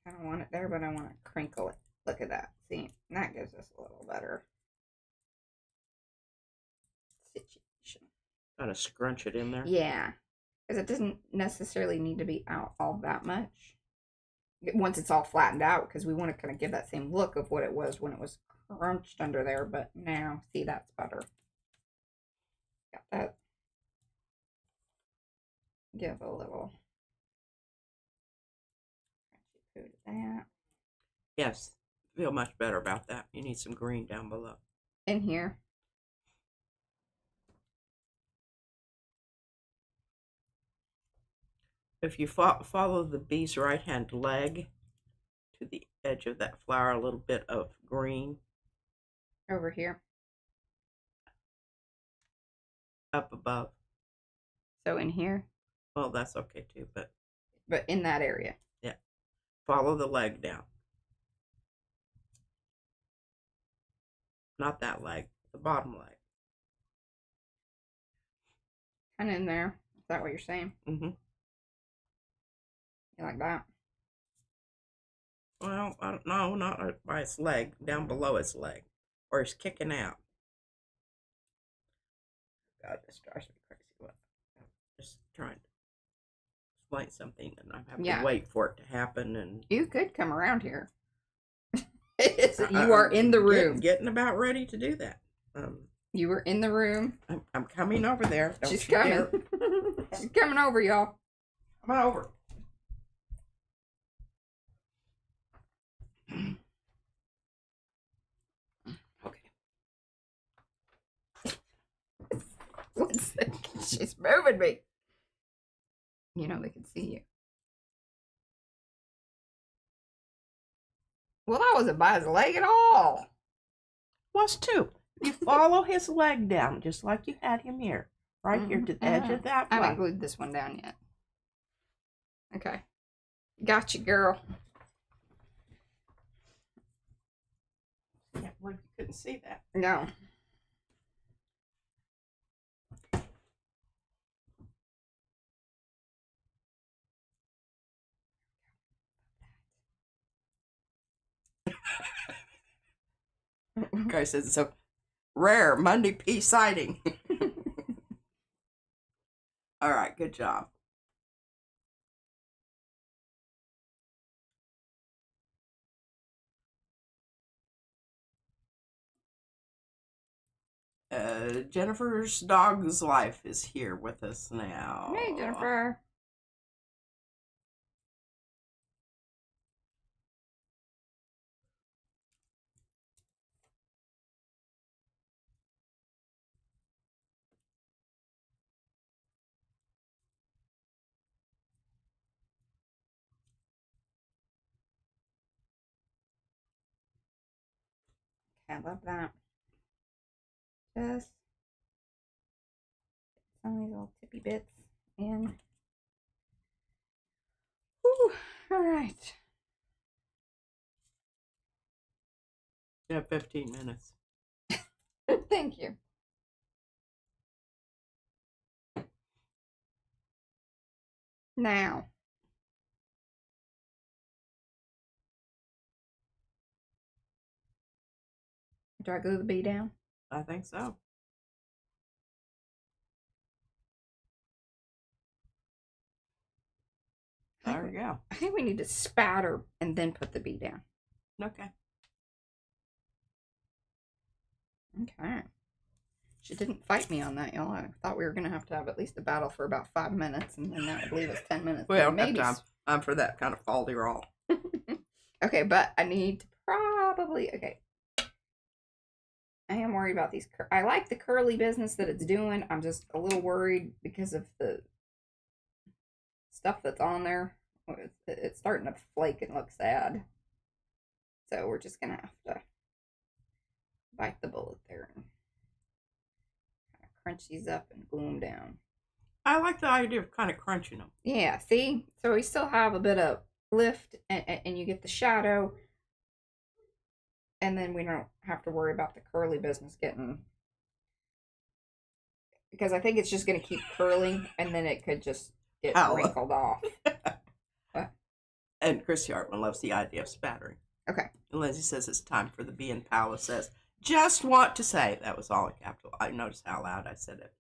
I don't want it there, but I want to crinkle it. Look at that. See, that gives us a little better situation. Kind of scrunch it in there. Yeah, because it doesn't necessarily need to be out all that much once it's all flattened out, because we want to kind of give that same look of what it was when it was crunched under there. But now, see, that's better. Got that. Give a little crunchy food to that. Yes, feel much better about that. You need some green down below. In here. If you follow the bee's right hand leg to the edge of that flower, a little bit of green. Over here. Up above. So in here? Well, that's okay too, but in that area. Yeah. Follow the leg down. Not that leg, the bottom leg. Kind of in there. Is that what you're saying? Mm-hmm. You like that? Well, I don't know, not by its leg, down below its leg, or it's kicking out. God, this drives me crazy. What? I'm just trying to explain something, and I'm having to wait for it to happen. And you could come around here. You are in the room. Getting about ready to do that. You were in the room. I'm coming over there. She's coming. She's coming over, y'all. Come over. Okay. What's that? She's moving me. You know they can see you. Well, that wasn't by his leg at all. Was too. You follow his leg down, just like you had him here. Right here to the edge of that. I haven't glued this one down yet. Okay. Gotcha, girl. Yeah, well, you couldn't see that. No. Guy says it's a rare Monday pea sighting. All right, good job. Jennifer's dog's life is here with us now. Hey, Jennifer. I love that. Just some of these little tippy bits in. Whew. All right. You have 15 minutes. Thank you. Now. Do I glue the bee down? I think so. There we go. I think we need to spatter and then put the bee down. Okay. Okay. She didn't fight me on that, y'all. I thought we were going to have at least a battle for about 5 minutes, and then that would leave us 10 minutes. We don't have time for that kind of faulty roll. Okay, but I need to probably... Okay. I am worried about these. I like the curly business that it's doing. I'm just a little worried because of the stuff that's on there. it's starting to flake and look sad. So we're just gonna have to bite the bullet there and kind of crunch these up and glue them down. I like the idea of kind of crunching them. Yeah, see? So we still have a bit of lift, and you get the shadow, and then we don't have to worry about the curly business getting, because I think it's just going to keep curling, and then it could just get wrinkled off. What? And Chrissy Hartman loves the idea of spattering. Okay. And Lindsay says it's time for the bee, and Paula says, just want to say, that was all in capital. I noticed how loud I said it.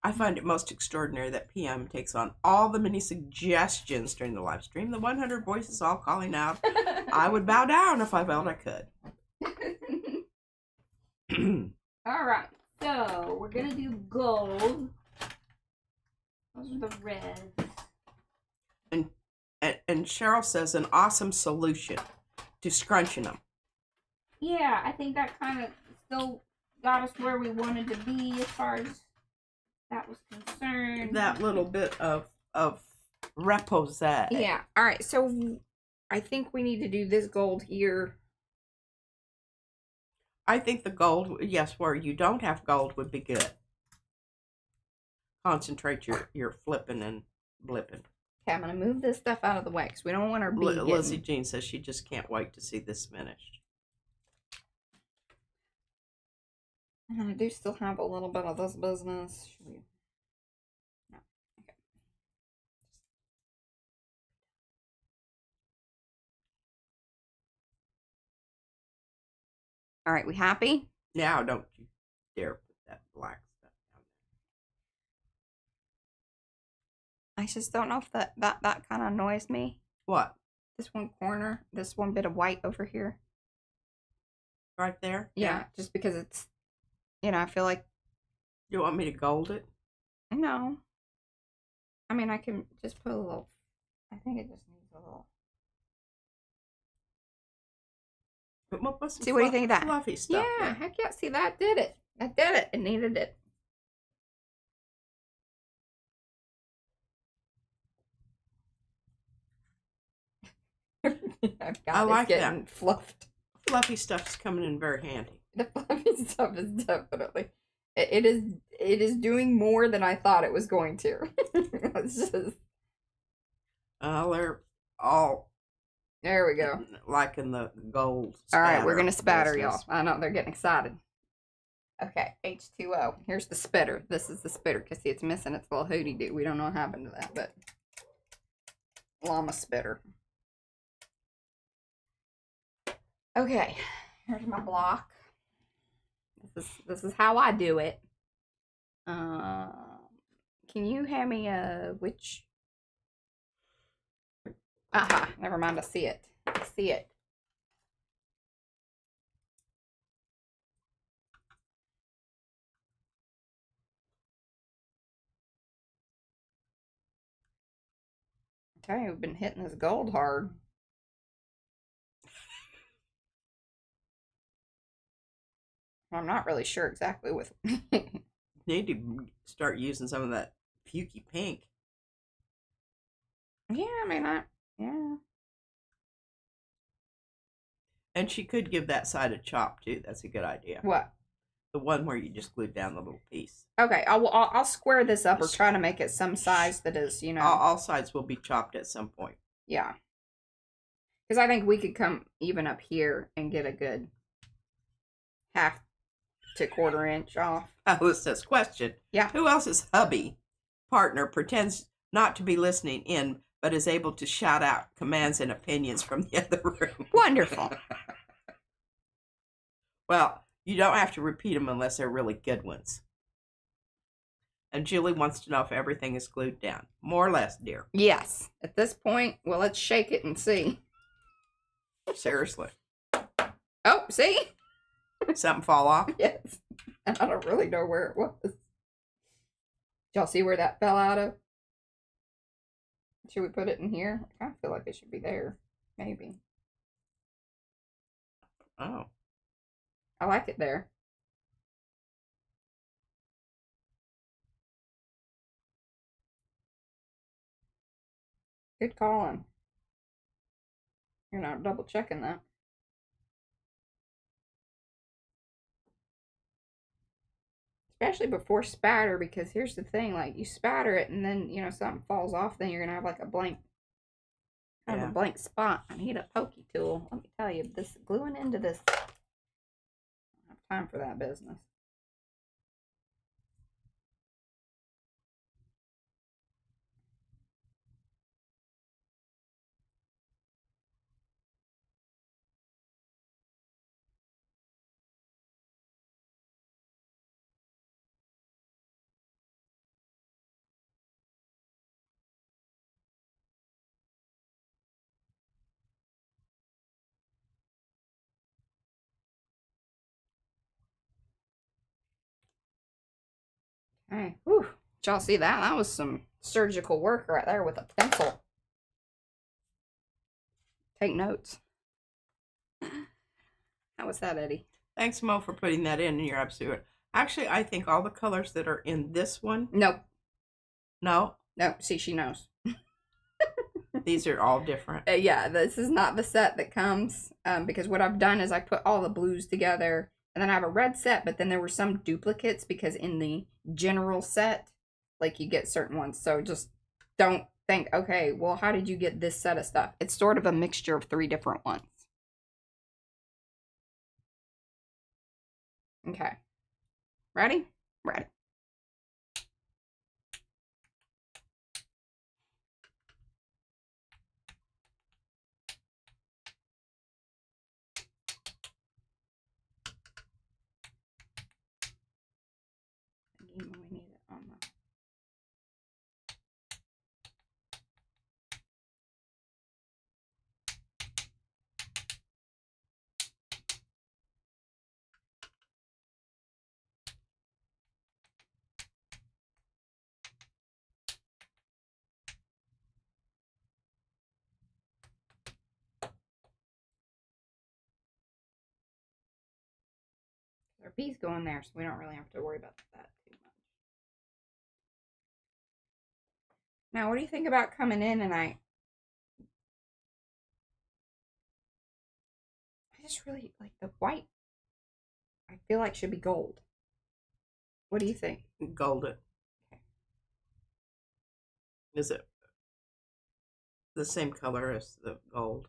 I find it most extraordinary that PM takes on all the many suggestions during the live stream. The 100 voices all calling out, I would bow down if I felt I could. All right, so we're going to do gold. Those are the reds. And Cheryl says an awesome solution to scrunching them. Yeah, I think that kind of still got us where we wanted to be as far as that was concerned. That little bit of repose. Yeah. All right. So I think we need to do this gold here. I think the gold, yes, where you don't have gold would be good. Concentrate your flipping and blipping. Okay, I'm going to move this stuff out of the way because we don't want our bee getting... Lizzie Jean says she just can't wait to see this finished. And I do still have a little bit of this business. Should we... No. Okay. All right, we happy? Now don't you dare put that black stuff down there. I just don't know if that kind of annoys me. What? This one corner, this one bit of white over here. Right there? Yeah, just because it's, I feel like... You want me to gold it? No. I mean, I can just put a little... I think it just needs a little... See, what do you think of that? Fluffy stuff. Yeah, heck yeah. See, that did it. That did it. It needed it. I like getting that. Fluffed. Fluffy stuff's coming in very handy. The fluffy stuff is definitely... It is doing more than I thought it was going to. It's just... They're all... There we go. Like in the gold. All right, we're going to spatter, y'all. I know, they're getting excited. Okay, H2O. Here's the spitter. This is the spitter, because see, it's missing its little hootie-doo. We don't know what happened to that, but... Llama spitter. Okay, here's my block. This is how I do it. Can you hand me which... Aha, never mind, I see it. I see it. I tell you, we've been hitting this gold hard. I'm not really sure exactly with... Need to start using some of that pukey pink. Yeah, I mean, yeah. And she could give that side a chop, too. That's a good idea. What? The one where you just glued down the little piece. Okay, I'll square this up or try to make it some size that is, All sides will be chopped at some point. Yeah. Because I think we could come even up here and get a good 1/2 to 1/4 inch off. Alice says, question. Yeah. Who else's hubby partner pretends not to be listening in, but is able to shout out commands and opinions from the other room? Wonderful. Well, you don't have to repeat them unless they're really good ones. And Julie wants to know if everything is glued down. More or less, dear. Yes. At this point, well, let's shake it and see. Seriously. Oh, see? Something fall off? Yes. And I don't really know where it was. Did y'all see where that fell out of? Should we put it in here? I kind of feel like it should be there. Maybe. Oh. I like it there. Good calling. You're not double checking that. Especially before spatter, because here's the thing, like you spatter it and then something falls off, then you're gonna have like a blank kind of a blank spot. I need a pokey tool. Let me tell you, this gluing into this, I don't have time for that business. Okay, whew. Did y'all see that? That was some surgical work right there with a pencil. Take notes. How was that, Eddie? Thanks, Mo, for putting that in. You're absolutely right. Actually, I think all the colors that are in this one. Nope. No. Nope. See, she knows. These are all different. Yeah, this is not the set that comes, because what I've done is I put all the blues together, and then I have a red set, but then there were some duplicates because in the general set, like you get certain ones. So just don't think, okay, well, how did you get this set of stuff? It's sort of a mixture of 3 different ones. Okay. Ready? Ready. We need it on the... Our bees go in there, so we don't really have to worry about that too much. Now, what do you think about coming in and I just really like the white. I feel like should be gold. What do you think? Golden. Okay. Is it the same color as the gold?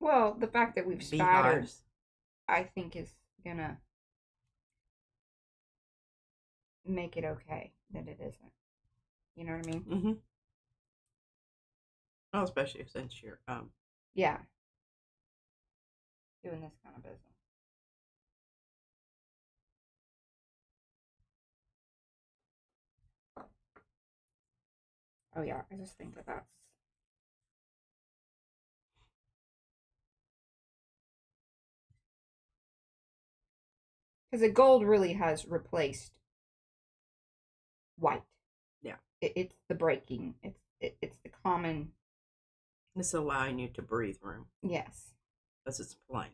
Well, the fact that we've spattered, I think is gonna make it okay that it isn't. You know what I mean? Mm-hmm. Well, especially since you're yeah, doing this kind of business. Oh yeah, I just think that that's because the gold really has replaced white. Yeah, it's the breaking. It's the common. It's allowing you to breathe room. Yes, because it's plain.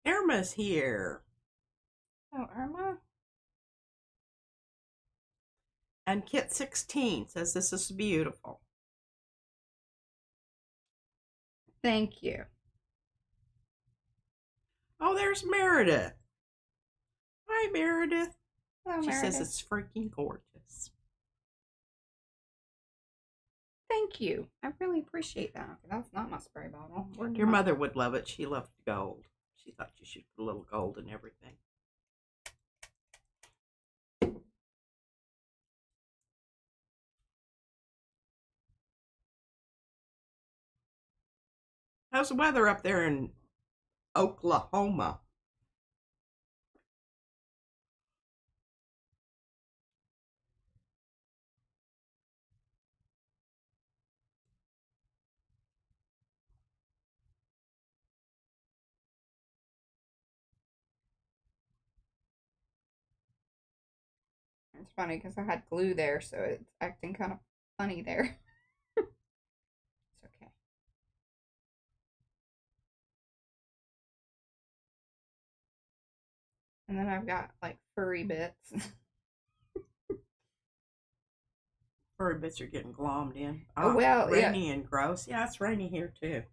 Irma's here. Oh, Irma. And Kit 16 says this is beautiful. Thank you. Oh, there's Meredith. Hi, Meredith. Hello, she Meredith. says it's freaking gorgeous. Thank you. I really appreciate that. That's not my spray bottle. Your mother would love it. She loved gold. She thought you should put a little gold in everything. How's the weather up there in Oklahoma? It's funny because I had glue there, so it's acting kind of funny there. It's okay. And then I've got like furry bits. Furry bits are getting glommed in. Oh, well, rainy and gross. Yeah, it's rainy here too.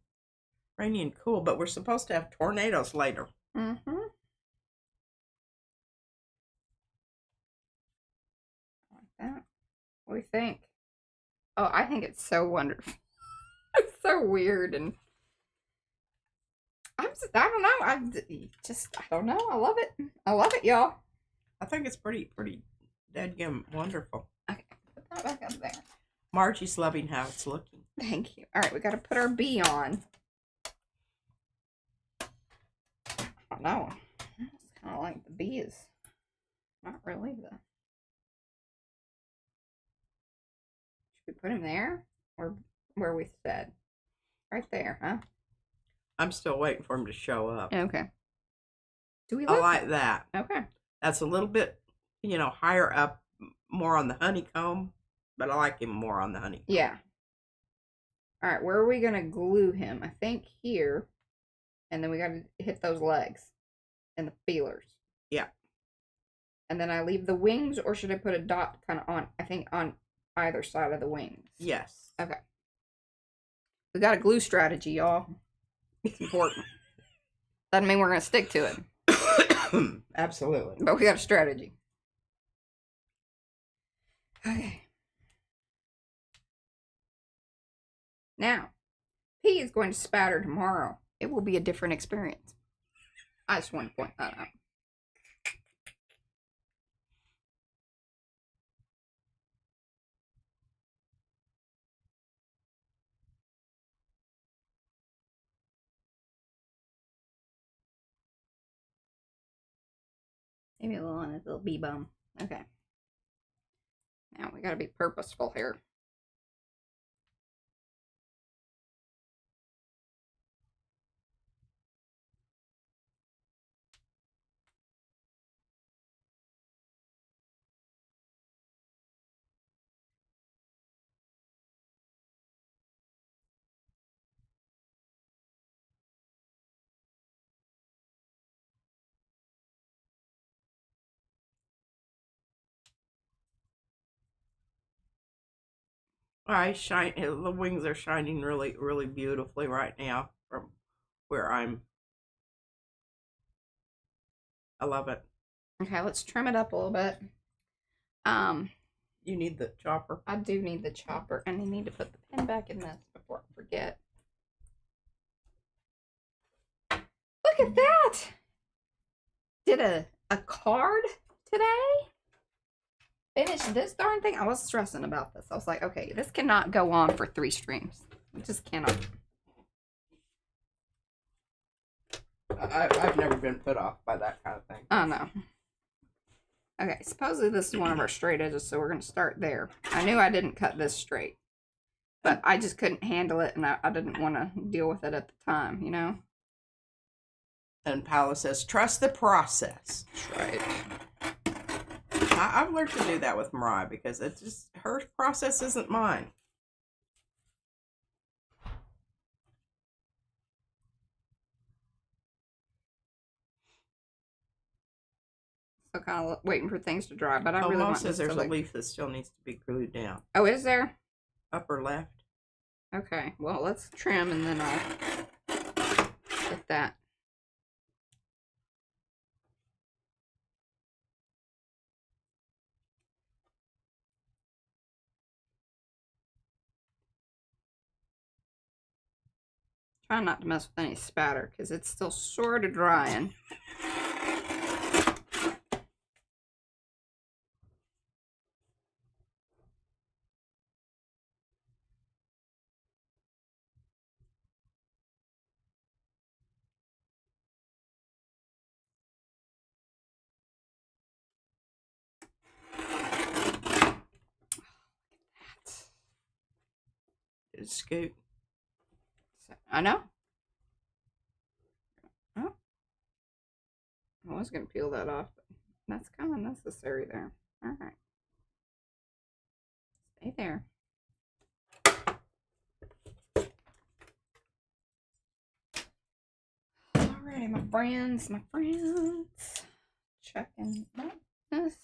Rainy and cool, but we're supposed to have tornadoes later. Mm-hmm. Like that. What do you think? Oh, I think it's so wonderful. It's so weird, and I don't know. I don't know. I love it. I love it, y'all. I think it's pretty deadgum wonderful. Okay, put that back up there. Margie's loving how it's looking. Thank you. All right, we got to put our bee on. I don't know. It's kind of like the bee is not really the. Should we put him there or where we said? Right there, huh? I'm still waiting for him to show up. Okay. Do we I like that. Okay. That's a little bit, higher up, more on the honeycomb, but I like him more on the honeycomb. Yeah. All right, where are we going to glue him? I think here. And then we got to hit those legs and the feelers. Yeah. And then I leave the wings, or should I put a dot kind of on, I think, on either side of the wings? Yes. Okay. We got a glue strategy, y'all. It's important. Doesn't mean we're going to stick to it. Absolutely. But we got a strategy. Okay. Now, P is going to spatter tomorrow. It will be a different experience. I just want to point that out. Maybe a little on his little bee bum. Okay. Now we gotta be purposeful here. The wings are shining really, really beautifully right now from where I'm. I love it. Okay, let's trim it up a little bit. You need the chopper. I do need the chopper, and I need to put the pin back in this before I forget. Look at that! Did a card today? Finished this darn thing. I was stressing about this. I was like, okay, this cannot go on for 3 streams. We just cannot. I've never been put off by that kind of thing. Oh, no. Okay, supposedly this is one of our straight edges, so we're going to start there. I knew I didn't cut this straight, but I just couldn't handle it, and I didn't want to deal with it at the time, you know? And Paula says, trust the process. That's right. I've learned to do that with Mariah because it's just, her process isn't mine. So kind of waiting for things to dry, but I really Mom want says this there's to a leaf that still needs to be glued down. Oh, is there? Upper left. Okay, well, let's trim and then I'll get that. Try not to mess with any spatter because it's still sort of drying. It's scoop. I know. Oh. I was going to peel that off, but that's kind of necessary there. All right. Stay there. Alrighty, my friends. Checking this.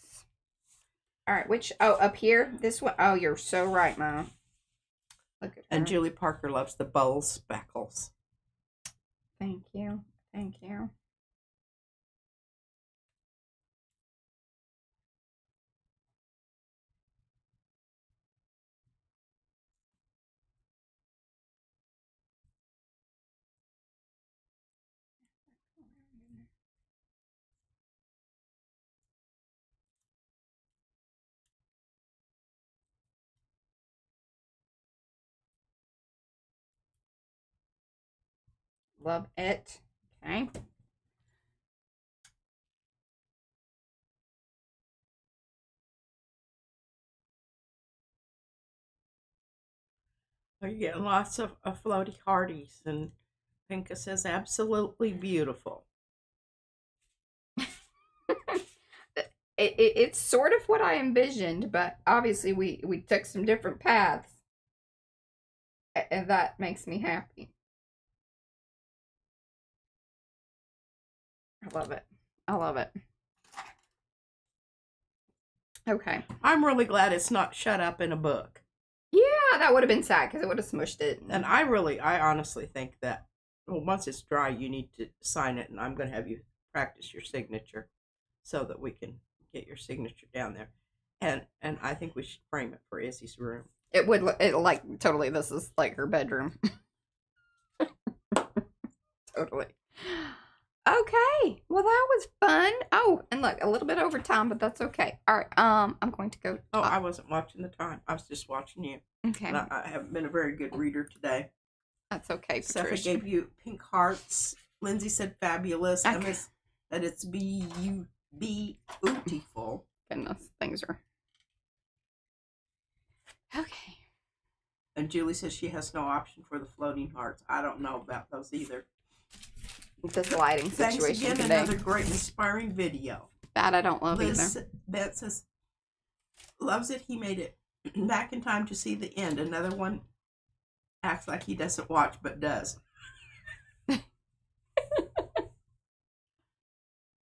Alright, which, oh, up here? This one. Oh, you're so right, Mom. Look at her. And Julie Parker loves the bowl speckles. Thank you. Thank you. Love it. Okay. You're getting lots of floaty hearties, and Pinka says absolutely beautiful. It's sort of what I envisioned, but obviously we took some different paths, and that makes me happy. I love it. I love it. Okay. I'm really glad it's not shut up in a book. Yeah, that would have been sad because it would have smushed it. And I honestly think that, well, once it's dry, you need to sign it, and I'm going to have you practice your signature so that we can get your signature down there. And I think we should frame it for Izzy's room. It would, like, totally, this is like her bedroom. Totally. Okay, well, that was fun. Oh, and look, a little bit over time, but that's okay. All right, I'm going to go. Oh, I wasn't watching the time. I was just watching you. Okay. And I haven't been a very good reader today. That's okay, Patricia. Patricia. Gave you pink hearts. Lindsay said fabulous. Okay. Emma said it's beautiful. Goodness, things are... Okay. And Julie says she has no option for the floating hearts. I don't know about those either. This lighting situation Thanks again. today. Another great inspiring video. That I don't love Liz either. Beth says, loves it. He made it back in time to see the end. Another one acts like he doesn't watch, but does.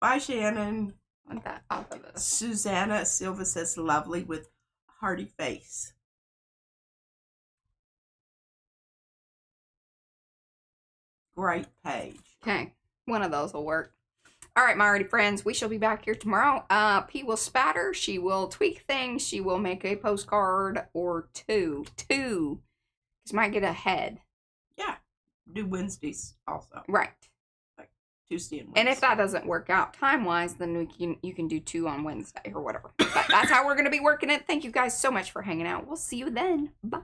Bye, Shannon. I want that off of this. Susanna Silva says, lovely with hearty face. Great page. Okay, one of those will work. All right, my already friends, we shall be back here tomorrow. P will spatter. She will tweak things. She will make a postcard or two. Because might get ahead. Yeah, do Wednesdays also. Right. Like Tuesday and Wednesday. And if that doesn't work out time-wise, then you can do 2 on Wednesday or whatever. But that's how we're going to be working it. Thank you guys so much for hanging out. We'll see you then. Bye.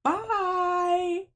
Bye.